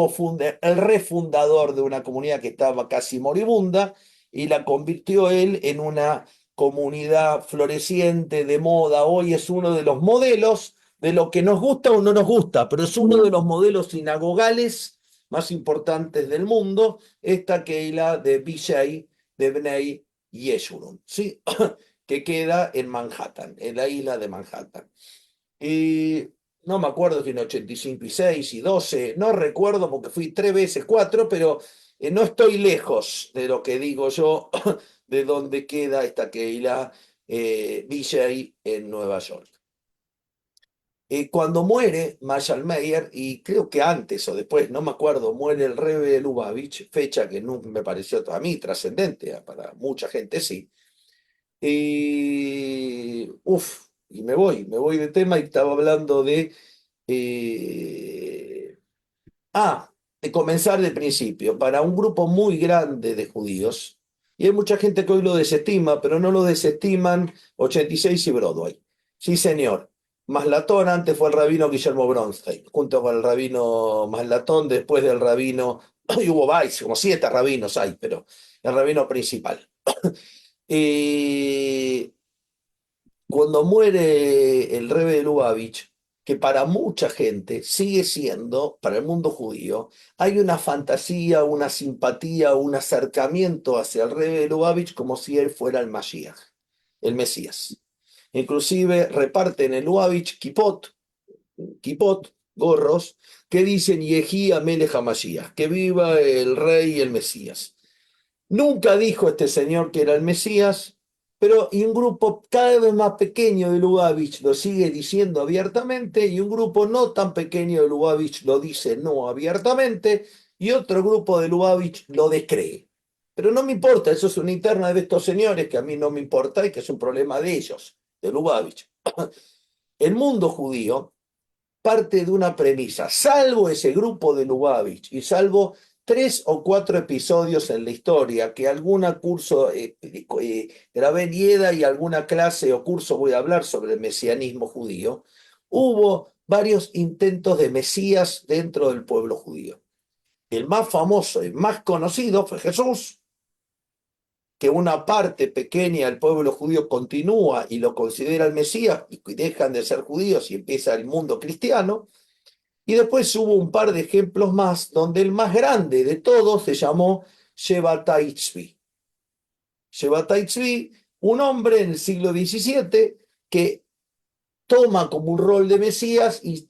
refundador de una comunidad que estaba casi moribunda y la convirtió él en una comunidad floreciente de moda. Hoy es uno de los modelos de lo que nos gusta o no nos gusta, pero es uno de los modelos sinagogales más importantes del mundo, esta Keilah de BJ de Bnei Yeshurun, ¿sí? Que queda en Manhattan, en la isla de Manhattan. Y no me acuerdo si en 85 y 6 y 12, no recuerdo porque fui 3 veces, 4, pero no estoy lejos de lo que digo yo, de donde queda esta Keilah BJ en Nueva York. Cuando muere Marshall Mayer, y creo que antes o después, no me acuerdo, muere el Rebbe de Lubavitch, fecha que nunca me pareció a mí trascendente, para mucha gente sí. Y me voy de tema y estaba hablando eh, ah, de comenzar del principio. Para un grupo muy grande de judíos, y hay mucha gente que hoy lo desestima, pero no lo desestiman 86 y Broadway. Sí, señor. Maslatón antes fue el rabino Guillermo Bronstein, junto con el rabino Maslatón, después del rabino, y hubo varios, como 7 rabinos hay, pero el rabino principal. Eh, Cuando muere el Rebbe de Lubavitch, que para mucha gente sigue siendo, para el mundo judío, hay una fantasía, una simpatía, un acercamiento hacia el Rebbe de Lubavitch como si él fuera el Mashiach, el Mesías. Inclusive reparten en Lubavitch kipot, gorros, que dicen Yehi Amelech HaMashiach, que viva el rey y el Mesías. Nunca dijo este señor que era el Mesías, pero y un grupo cada vez más pequeño de Lubavitch lo sigue diciendo abiertamente, y un grupo no tan pequeño de Lubavitch lo dice no abiertamente, y otro grupo de Lubavitch lo descree. Pero no me importa, eso es una interna de estos señores que a mí no me importa y que es un problema de ellos, de Lubavitch. El mundo judío parte de una premisa, salvo ese grupo de Lubavitch y salvo 3 o 4 episodios en la historia, que alguna curso grabé en IEDA y alguna clase o curso voy a hablar sobre el mesianismo judío, hubo varios intentos de Mesías dentro del pueblo judío. El más famoso y más conocido fue Jesús, que una parte pequeña del pueblo judío continúa y lo considera el Mesías y dejan de ser judíos y empieza el mundo cristiano. Y después hubo un par de ejemplos más, donde el más grande de todos se llamó Shevatai Tzvi. Shevatai Tzvi, un hombre en el siglo XVII que toma como un rol de Mesías y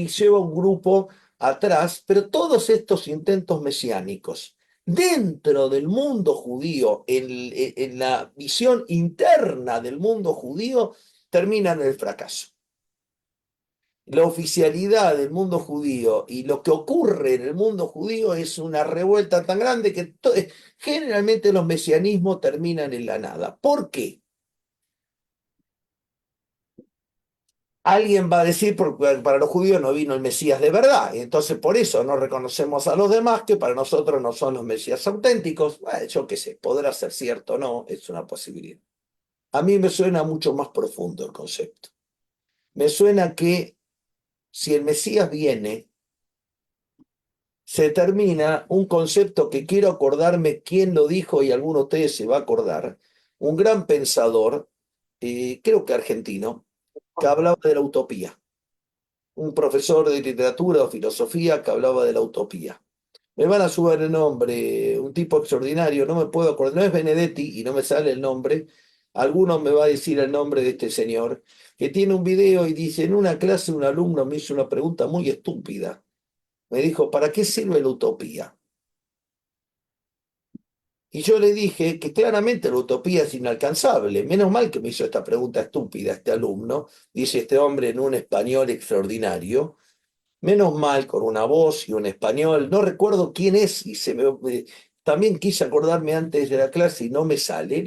lleva un grupo atrás, pero todos estos intentos mesiánicos dentro del mundo judío, en la visión interna del mundo judío, terminan en el fracaso. La oficialidad del mundo judío y lo que ocurre en el mundo judío es una revuelta tan grande que generalmente los mesianismos terminan en la nada. ¿Por qué? alguien va a decir, porque para los judíos no vino el Mesías de verdad, y entonces por eso no reconocemos a los demás, que para nosotros no son los Mesías auténticos. Bueno, yo qué sé, podrá ser cierto o no, es una posibilidad. A mí me suena mucho más profundo el concepto. Me suena que si el Mesías viene, se termina un concepto que quiero acordarme quién lo dijo y alguno de ustedes se va a acordar. Un gran pensador, creo que argentino, que hablaba de la utopía. Un profesor de literatura o filosofía que hablaba de la utopía. Me van a subir el nombre, un tipo extraordinario, no me puedo acordar, no es Benedetti y no me sale el nombre. Alguno me va a decir el nombre de este señor, que tiene un video y dice, en una clase un alumno me hizo una pregunta muy estúpida. Me dijo, ¿para qué sirve la utopía? Y yo le dije que claramente la utopía es inalcanzable. Menos mal que me hizo esta pregunta estúpida este alumno, dice este hombre en un español extraordinario. Menos mal, con una voz y un español. No recuerdo quién es y también quise acordarme antes de la clase y no me sale.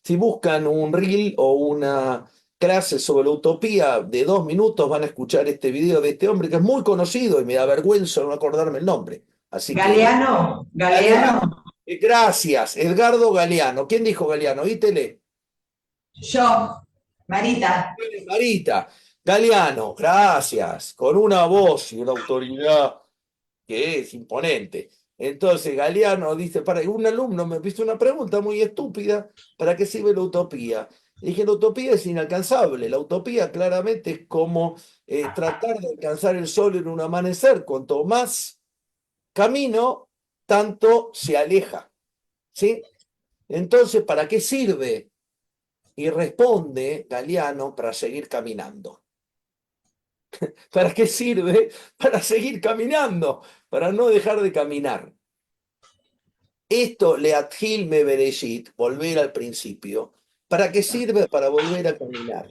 Si buscan un reel o una clase sobre la utopía de 2 minutos, van a escuchar este video de este hombre que es muy conocido y me da vergüenza no acordarme el nombre. Así que Galeano, gracias, Edgardo Galeano. ¿Quién dijo Galeano? Ítele. yo, Marita. Marita. Galeano, gracias. Con una voz y una autoridad que es imponente. Entonces Galeano dice, un alumno me hizo una pregunta muy estúpida, ¿para qué sirve la utopía? Y dije, la utopía es inalcanzable. La utopía claramente es como tratar de alcanzar el sol en un amanecer. Cuanto más camino, tanto se aleja. ¿Sí? Entonces, ¿para qué sirve? Y responde Galeano, para seguir caminando. ¿Para qué sirve? Para seguir caminando, para no dejar de caminar. Esto, Leatgil me bereshit, volver al principio. ¿Para qué sirve? Para volver a caminar.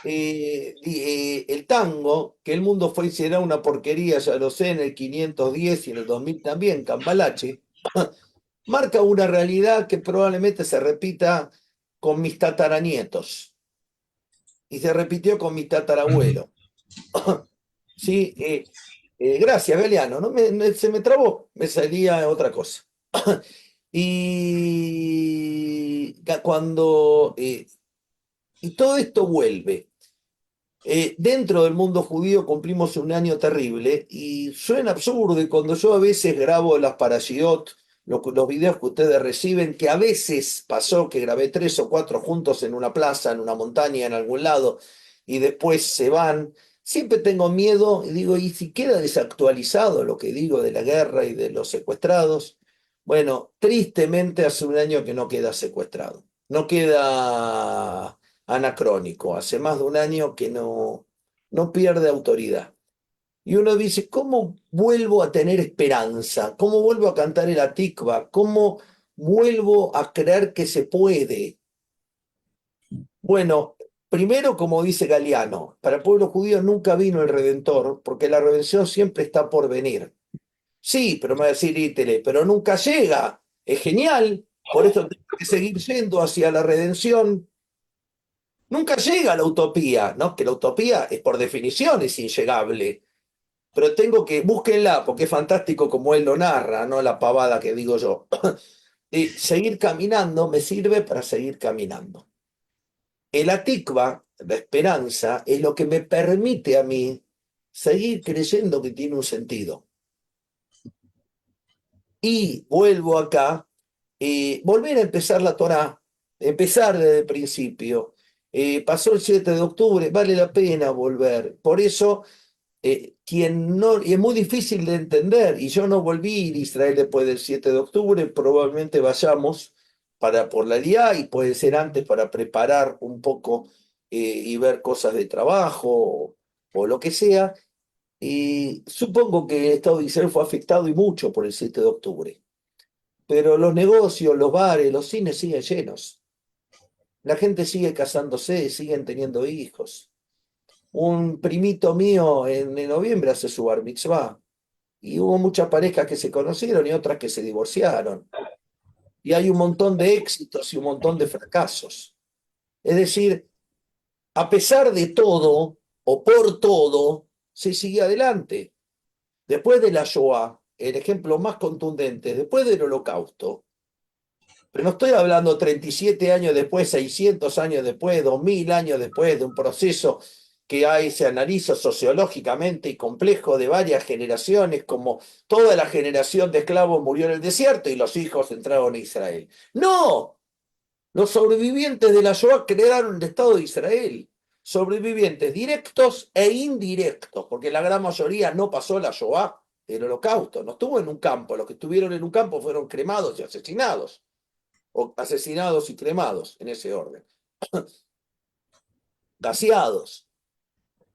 El tango, que el mundo fue y será una porquería, ya lo sé, en el 510 y en el 2000 también, Cambalache, marca una realidad que probablemente se repita con mis tataranietos. Y se repitió con mis tatarabuelos. Sí, gracias, Galeano. Se me trabó, me salía otra cosa. Y y todo esto vuelve. Dentro del mundo judío cumplimos un año terrible y suena absurdo, y cuando yo a veces grabo las parashiot, los videos que ustedes reciben, que a veces pasó que grabé 3 o 4 juntos en una plaza, en una montaña, en algún lado, y después se van, siempre tengo miedo y digo, ¿y si queda desactualizado lo que digo de la guerra y de los secuestrados? Bueno, tristemente hace un año que no queda secuestrado, no queda anacrónico, hace más de un año que no pierde autoridad. Y uno dice, ¿cómo vuelvo a tener esperanza? ¿Cómo vuelvo a cantar el Atikva? ¿Cómo vuelvo a creer que se puede? Bueno, primero, como dice Galeano, para el pueblo judío nunca vino el Redentor, porque la redención siempre está por venir. Sí, pero me va a decir Ítele, pero nunca llega. Es genial, por eso tengo que seguir yendo hacia la redención. Nunca llega a la utopía, ¿no? Que la utopía es por definición es inllegable, pero búsquenla, porque es fantástico como él lo narra, no la pavada que digo yo. Y seguir caminando me sirve para seguir caminando. El atikva, la esperanza, es lo que me permite a mí seguir creyendo que tiene un sentido. Y vuelvo acá, volver a empezar la Torá, empezar desde el principio. Pasó el 7 de octubre, vale la pena volver. Por eso, quien no, y es muy difícil de entender, y yo no volví a ir a Israel después del 7 de octubre, probablemente vayamos por la Liá, y puede ser antes para preparar un poco y ver cosas de trabajo o lo que sea. Y supongo que el Estado de Israel fue afectado y mucho por el 7 de octubre. Pero los negocios, los bares, los cines siguen llenos. La gente sigue casándose, siguen teniendo hijos. Un primito mío en noviembre hace su bar mitzvah. Y hubo muchas parejas que se conocieron y otras que se divorciaron. Y hay un montón de éxitos y un montón de fracasos. Es decir, a pesar de todo, o por todo, se sigue adelante. Después de la Shoah, el ejemplo más contundente, después del Holocausto, pero no estoy hablando 37 años después, 600 años después, 2000 años después de un proceso que hay, se analiza sociológicamente y complejo de varias generaciones, como toda la generación de esclavos murió en el desierto y los hijos entraron a Israel. No, los sobrevivientes de la Shoah crearon el Estado de Israel. Sobrevivientes directos e indirectos, porque la gran mayoría no pasó la Shoah, el Holocausto, no estuvo en un campo. Los que estuvieron en un campo fueron cremados y asesinados, o asesinados y cremados, en ese orden. Gaseados.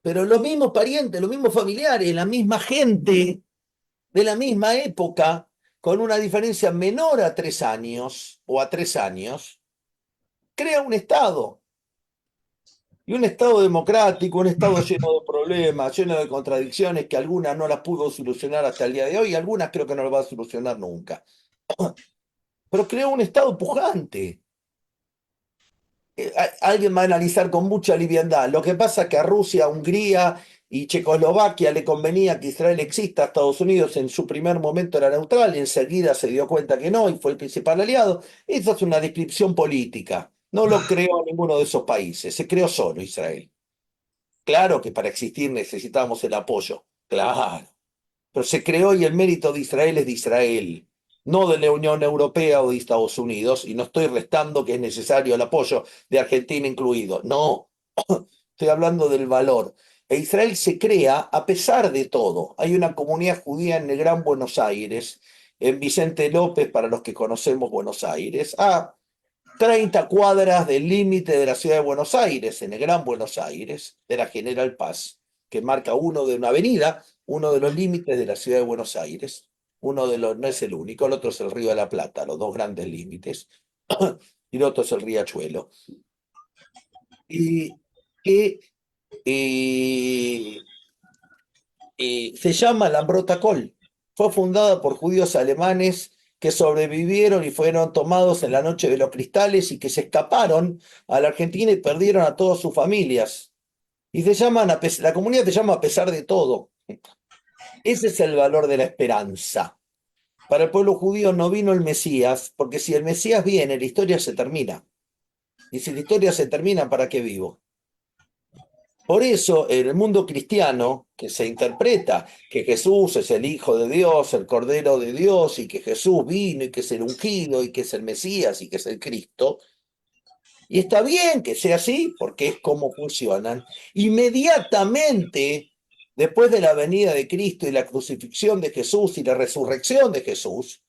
Pero los mismos parientes, los mismos familiares, la misma gente de la misma época, con una diferencia menor a 3 años o a 3 años, crea un Estado. Y un Estado democrático, un Estado lleno de problemas, lleno de contradicciones, que algunas no las pudo solucionar hasta el día de hoy, y algunas creo que no las va a solucionar nunca. Pero creó un Estado pujante. Alguien va a analizar con mucha liviandad. Lo que pasa es que a Rusia, Hungría y Checoslovaquia le convenía que Israel exista. Estados Unidos en su primer momento era neutral, y enseguida se dio cuenta que no y fue el principal aliado. Esa es una descripción política. No lo creó ninguno de esos países, se creó solo Israel. Claro que para existir necesitamos el apoyo, claro. Pero se creó y el mérito de Israel es de Israel, no de la Unión Europea o de Estados Unidos, y no estoy restando que es necesario el apoyo de Argentina incluido, no, estoy hablando del valor. E Israel se crea a pesar de todo. Hay una comunidad judía en el Gran Buenos Aires, en Vicente López, para los que conocemos Buenos Aires, a 30 cuadras del límite de la ciudad de Buenos Aires, en el Gran Buenos Aires, de la General Paz, que marca uno de una avenida, uno de los límites de la ciudad de Buenos Aires. Uno de los, no es el único, el otro es el Río de la Plata, los dos grandes límites, y el otro es el Riachuelo. Y que se llama Lambrota-Kohl. Fue fundada por judíos alemanes que sobrevivieron y fueron tomados en la noche de los cristales y que se escaparon a la Argentina y perdieron a todas sus familias. Y se llaman, la comunidad se llama a pesar de todo. Ese es el valor de la esperanza. Para el pueblo judío no vino el Mesías, porque si el Mesías viene, la historia se termina. Y si la historia se termina, ¿para qué vivo? Por eso, en el mundo cristiano, que se interpreta que Jesús es el Hijo de Dios, el Cordero de Dios, y que Jesús vino, y que es el ungido, y que es el Mesías, y que es el Cristo, y está bien que sea así, porque es como funcionan, inmediatamente después de la venida de Cristo y la crucifixión de Jesús y la resurrección de Jesús,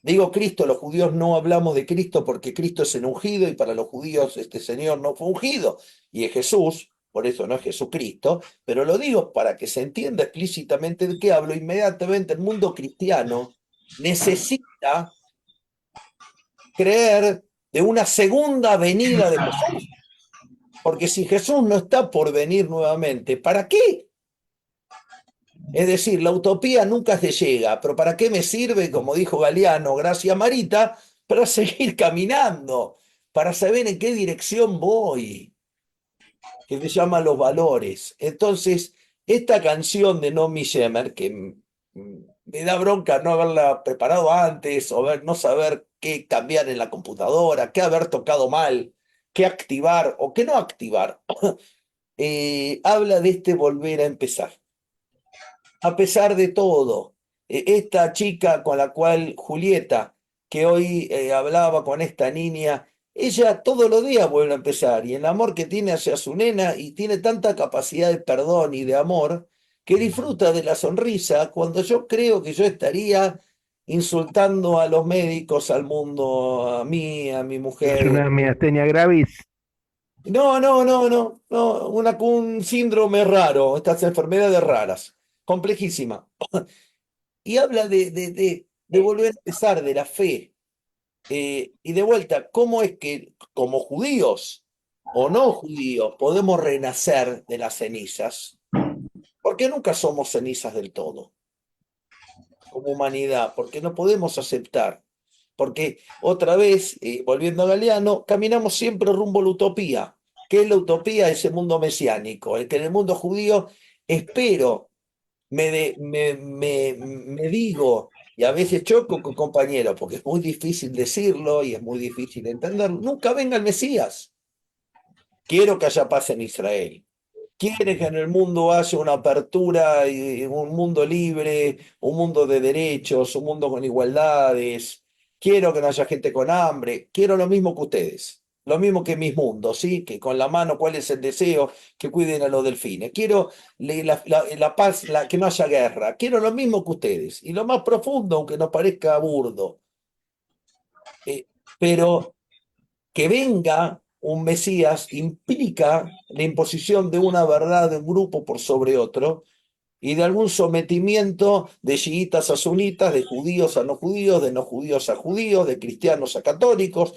digo Cristo, los judíos no hablamos de Cristo porque Cristo es el ungido y para los judíos este Señor no fue ungido, y es Jesús. Por eso no es Jesucristo, pero lo digo para que se entienda explícitamente de qué hablo. Inmediatamente el mundo cristiano necesita creer de una segunda venida de Jesús. Porque si Jesús no está por venir nuevamente, ¿para qué? Es decir, la utopía nunca se llega, pero ¿para qué me sirve, como dijo Galeano, gracias Marita, para seguir caminando, para saber en qué dirección voy? Que se llama Los Valores. Entonces, esta canción de Naomi Shemer, que me da bronca no haberla preparado antes, o no saber qué cambiar en la computadora, qué haber tocado mal, qué activar o qué no activar, habla de este volver a empezar. A pesar de todo, esta chica con la cual Julieta, que hoy hablaba con esta niña, ella todos los días vuelve a empezar, y el amor que tiene hacia su nena, y tiene tanta capacidad de perdón y de amor, que disfruta de la sonrisa, cuando yo creo que yo estaría insultando a los médicos, al mundo, a mí, a mi Es mujer. una miastenia gravis. No, un síndrome raro, estas enfermedades raras, complejísima. Y habla de volver a empezar, de la fe. Y de vuelta, ¿cómo es que como judíos o no judíos podemos renacer de las cenizas? Porque nunca somos cenizas del todo, como humanidad, porque no podemos aceptar. Porque otra vez, volviendo a Galeano, caminamos siempre rumbo a la utopía. ¿Qué es la utopía? Ese mundo mesiánico, el que en el mundo judío espero, me digo, y a veces choco con compañeros, porque es muy difícil decirlo y es muy difícil entenderlo, nunca venga el Mesías. Quiero que haya paz en Israel. Quiere que en el mundo haya una apertura y un mundo libre, un mundo de derechos, un mundo con igualdades. Quiero que no haya gente con hambre. Quiero lo mismo que ustedes, lo mismo que mis mundos, ¿sí? Que con la mano, ¿cuál es el deseo? Que cuiden a los delfines. Quiero la paz, que no haya guerra. Quiero lo mismo que ustedes. Y lo más profundo, aunque nos parezca burdo. Pero que venga un Mesías implica la imposición de una verdad de un grupo por sobre otro y de algún sometimiento de chiitas a sunitas, de judíos a no judíos, de no judíos a judíos, de cristianos a católicos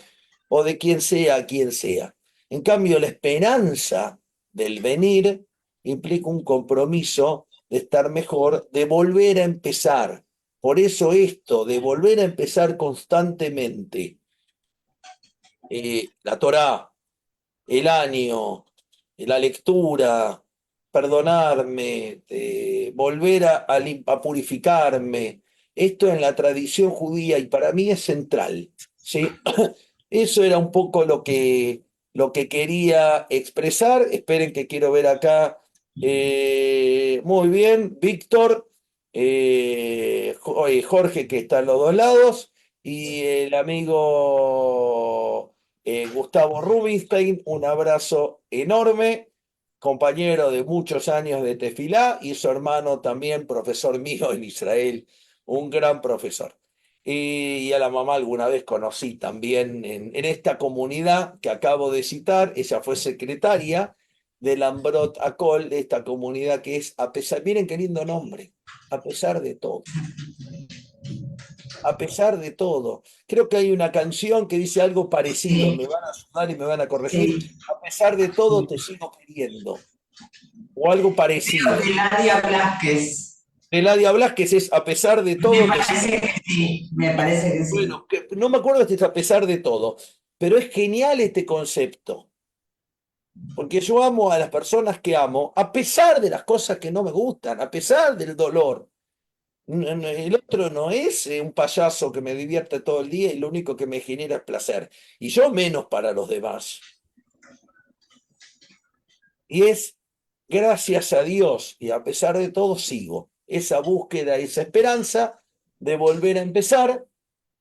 o de quien sea a quien sea. En cambio, la esperanza del venir implica un compromiso de estar mejor, de volver a empezar. Por eso esto de volver a empezar constantemente, la Torá, el año, la lectura, perdonarme, volver a purificarme. Esto en la tradición judía y para mí es central, ¿sí? Eso era un poco lo que quería expresar. Esperen que quiero ver acá. Muy bien, Víctor, Jorge que está en los dos lados y el amigo Gustavo Rubinstein, un abrazo enorme, compañero de muchos años de Tefilá y su hermano también, profesor mío en Israel, un gran profesor. Y a la mamá alguna vez conocí también en esta comunidad que acabo de citar, ella fue secretaria del Ambrot Akol, de esta comunidad que es, a pesar, miren qué lindo nombre, a pesar de todo. A pesar de todo. Creo que hay una canción que dice algo parecido, Sí, me van a ayudar y me van a corregir. sí. A pesar de todo, te sigo queriendo. O algo parecido. Eladia Blasquez. Eladia Blasquez es a pesar de Me todo, te sigo. parece que sí, me parece que sí. Bueno, no me acuerdo si es a pesar de todo, pero es genial este concepto. Porque yo amo a las personas que amo, a pesar de las cosas que no me gustan, a pesar del dolor. El otro no es un payaso que me divierte todo el día y lo único que me genera es placer. Y yo menos para los demás. Y es gracias a Dios y a pesar de todo sigo. Esa búsqueda, esa esperanza de volver a empezar,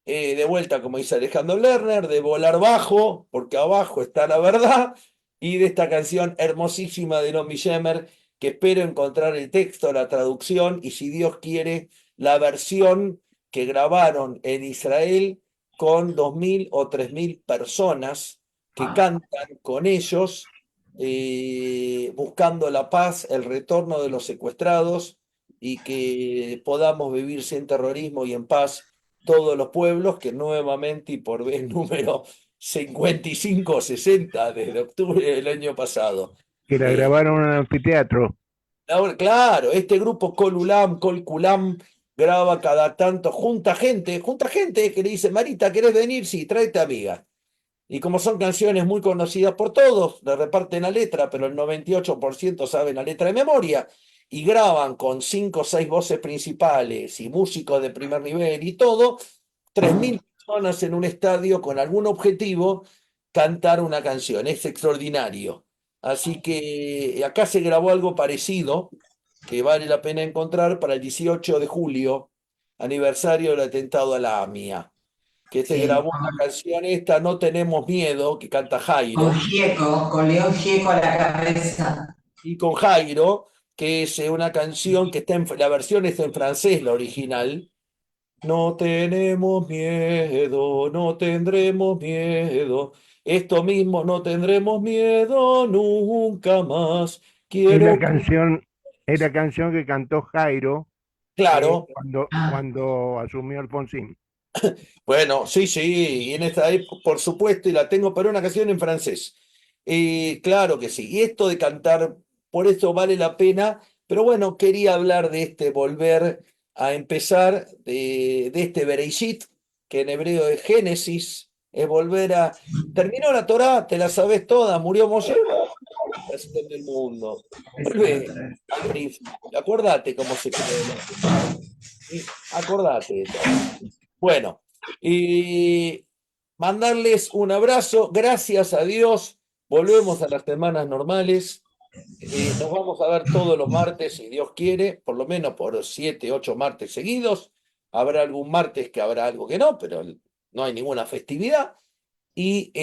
de vuelta, como dice Alejandro Lerner, de volar bajo, porque abajo está la verdad, y de esta canción hermosísima de Naomi Shemer, que espero encontrar el texto, la traducción, y si Dios quiere, la versión que grabaron en Israel con 2.000 o 3.000 personas que cantan con ellos, buscando la paz, el retorno de los secuestrados, y que podamos vivir sin terrorismo y en paz todos los pueblos, que nuevamente y por vez número 55 o 60 desde octubre del año pasado. Que la grabaron en un anfiteatro. Ahora, claro, este grupo Kol Ulam, Kol Kulam, graba cada tanto, junta gente que le dice, Marita, ¿querés venir? Sí, tráete amiga. Y como son canciones muy conocidas por todos, le reparten la letra, pero el 98% saben la letra de memoria, y graban con 5 o 6 voces principales y músicos de primer nivel y todo, 3.000 personas en un estadio con algún objetivo, cantar una canción. Es extraordinario. Así que acá se grabó algo parecido, que vale la pena encontrar para el 18 de julio, aniversario del atentado a la AMIA, que se Sí, grabó la canción esta, No tenemos miedo, que canta Jairo, con León Gieco a la cabeza. y con Jairo, que es una canción que está la versión está en francés, la original. No tenemos miedo, no tendremos miedo. Esto mismo, no tendremos miedo nunca más. Es Quiero que... es la canción que cantó Jairo Claro, Ah, cuando asumió Alfonsín. bueno, sí, sí, y en esta época, por supuesto, y la tengo, pero una canción en francés. Claro que sí, y esto de cantar, por eso vale la pena, pero bueno, quería hablar de este volver a empezar, de este Bereishit, que en hebreo es Génesis, es volver a... Terminó la Torá, te la sabes toda, murió Moshe, nación del mundo. Vuelve al principio. Acordate cómo se creó el mundo. Sí, acordate de todo. Bueno, y mandarles un abrazo. Gracias a Dios. Volvemos a las semanas normales. Nos vamos a ver todos los martes, si Dios quiere, por lo menos por 7, 8 martes seguidos. Habrá algún martes que habrá algo que no, pero no hay ninguna festividad. Y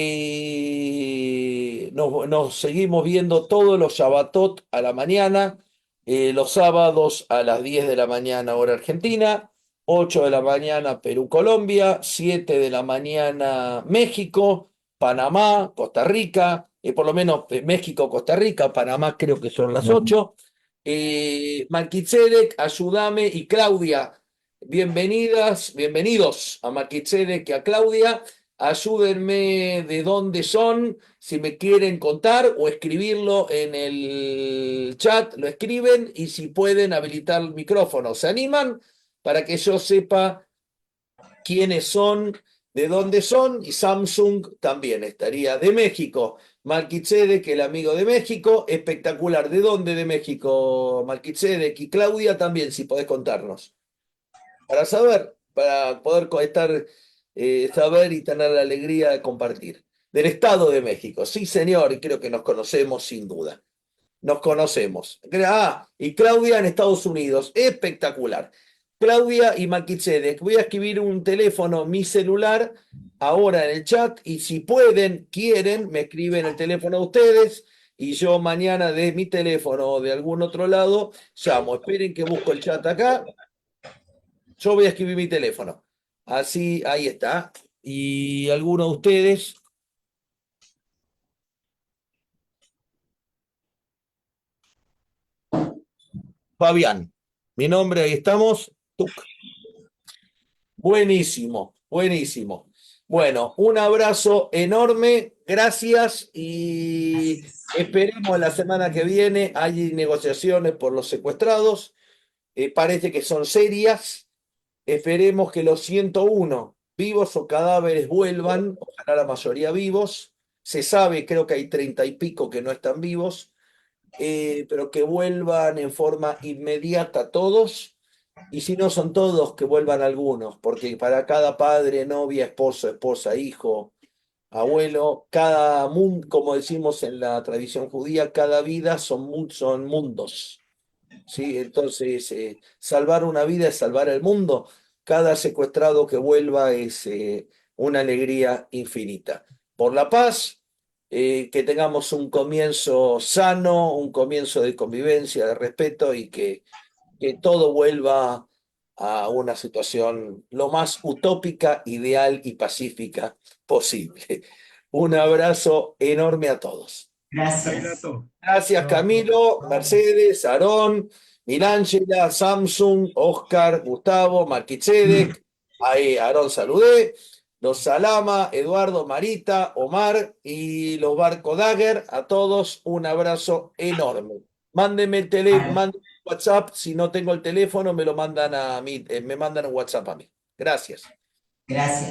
nos seguimos viendo todos los Shabbatot a la mañana, los sábados a las 10 de la mañana hora argentina, 8 de la mañana Perú, Colombia, 7 de la mañana México, Panamá, Costa Rica, por lo menos México, Costa Rica, Panamá creo que son las 8. Melquisedec, Ayúdame y Claudia, bienvenidos a Melquisedec y a Claudia. Ayúdenme de dónde son, si me quieren contar o escribirlo en el chat, lo escriben y si pueden habilitar el micrófono, ¿se animan? Para que yo sepa quiénes son, de dónde son, y Samsung también estaría de México. Melquisedec, el amigo de México, espectacular. ¿De dónde de México, Melquisedec? Y Claudia también, si podés contarnos. Para saber, para poder saber y tener la alegría de compartir. Del Estado de México, sí señor, y creo que nos conocemos sin duda. Nos conocemos. Y Claudia en Estados Unidos, espectacular. Claudia y Melquisedec, voy a escribir un teléfono, mi celular, ahora en el chat, y si pueden, quieren, me escriben el teléfono a ustedes, y yo mañana de mi teléfono o de algún otro lado, llamo. Esperen que busco el chat acá. Yo voy a escribir mi teléfono. Así, ahí está. Y alguno de ustedes. Fabián. Mi nombre, ahí estamos. Tuc. Buenísimo, buenísimo. Bueno, un abrazo enorme. Gracias y esperemos la semana que viene. Hay negociaciones por los secuestrados. Parece que son serias. Esperemos que los 101 vivos o cadáveres vuelvan, ojalá la mayoría vivos. Se sabe, creo que hay 30 y pico que no están vivos, pero que vuelvan en forma inmediata todos. Y si no son todos, que vuelvan algunos, porque para cada padre, novia, esposa, hijo, abuelo, como decimos en la tradición judía, cada vida son mundos. ¿Sí? Entonces, salvar una vida es salvar el mundo. Cada secuestrado que vuelva es una alegría infinita. Por la paz, que tengamos un comienzo sano, un comienzo de convivencia, de respeto y que todo vuelva a una situación lo más utópica, ideal y pacífica posible. Un abrazo enorme a todos. Gracias. Gracias Camilo, Mercedes, Aarón, Milángela, Samsung, Oscar, Gustavo, Melquisedec, ahí Aarón saludé, los Salama, Eduardo, Marita, Omar y los Barco Dagger, a todos un abrazo enorme. Mándenme mándenme WhatsApp, si no tengo el teléfono me lo mandan a mí, me mandan un WhatsApp a mí. Gracias. Gracias.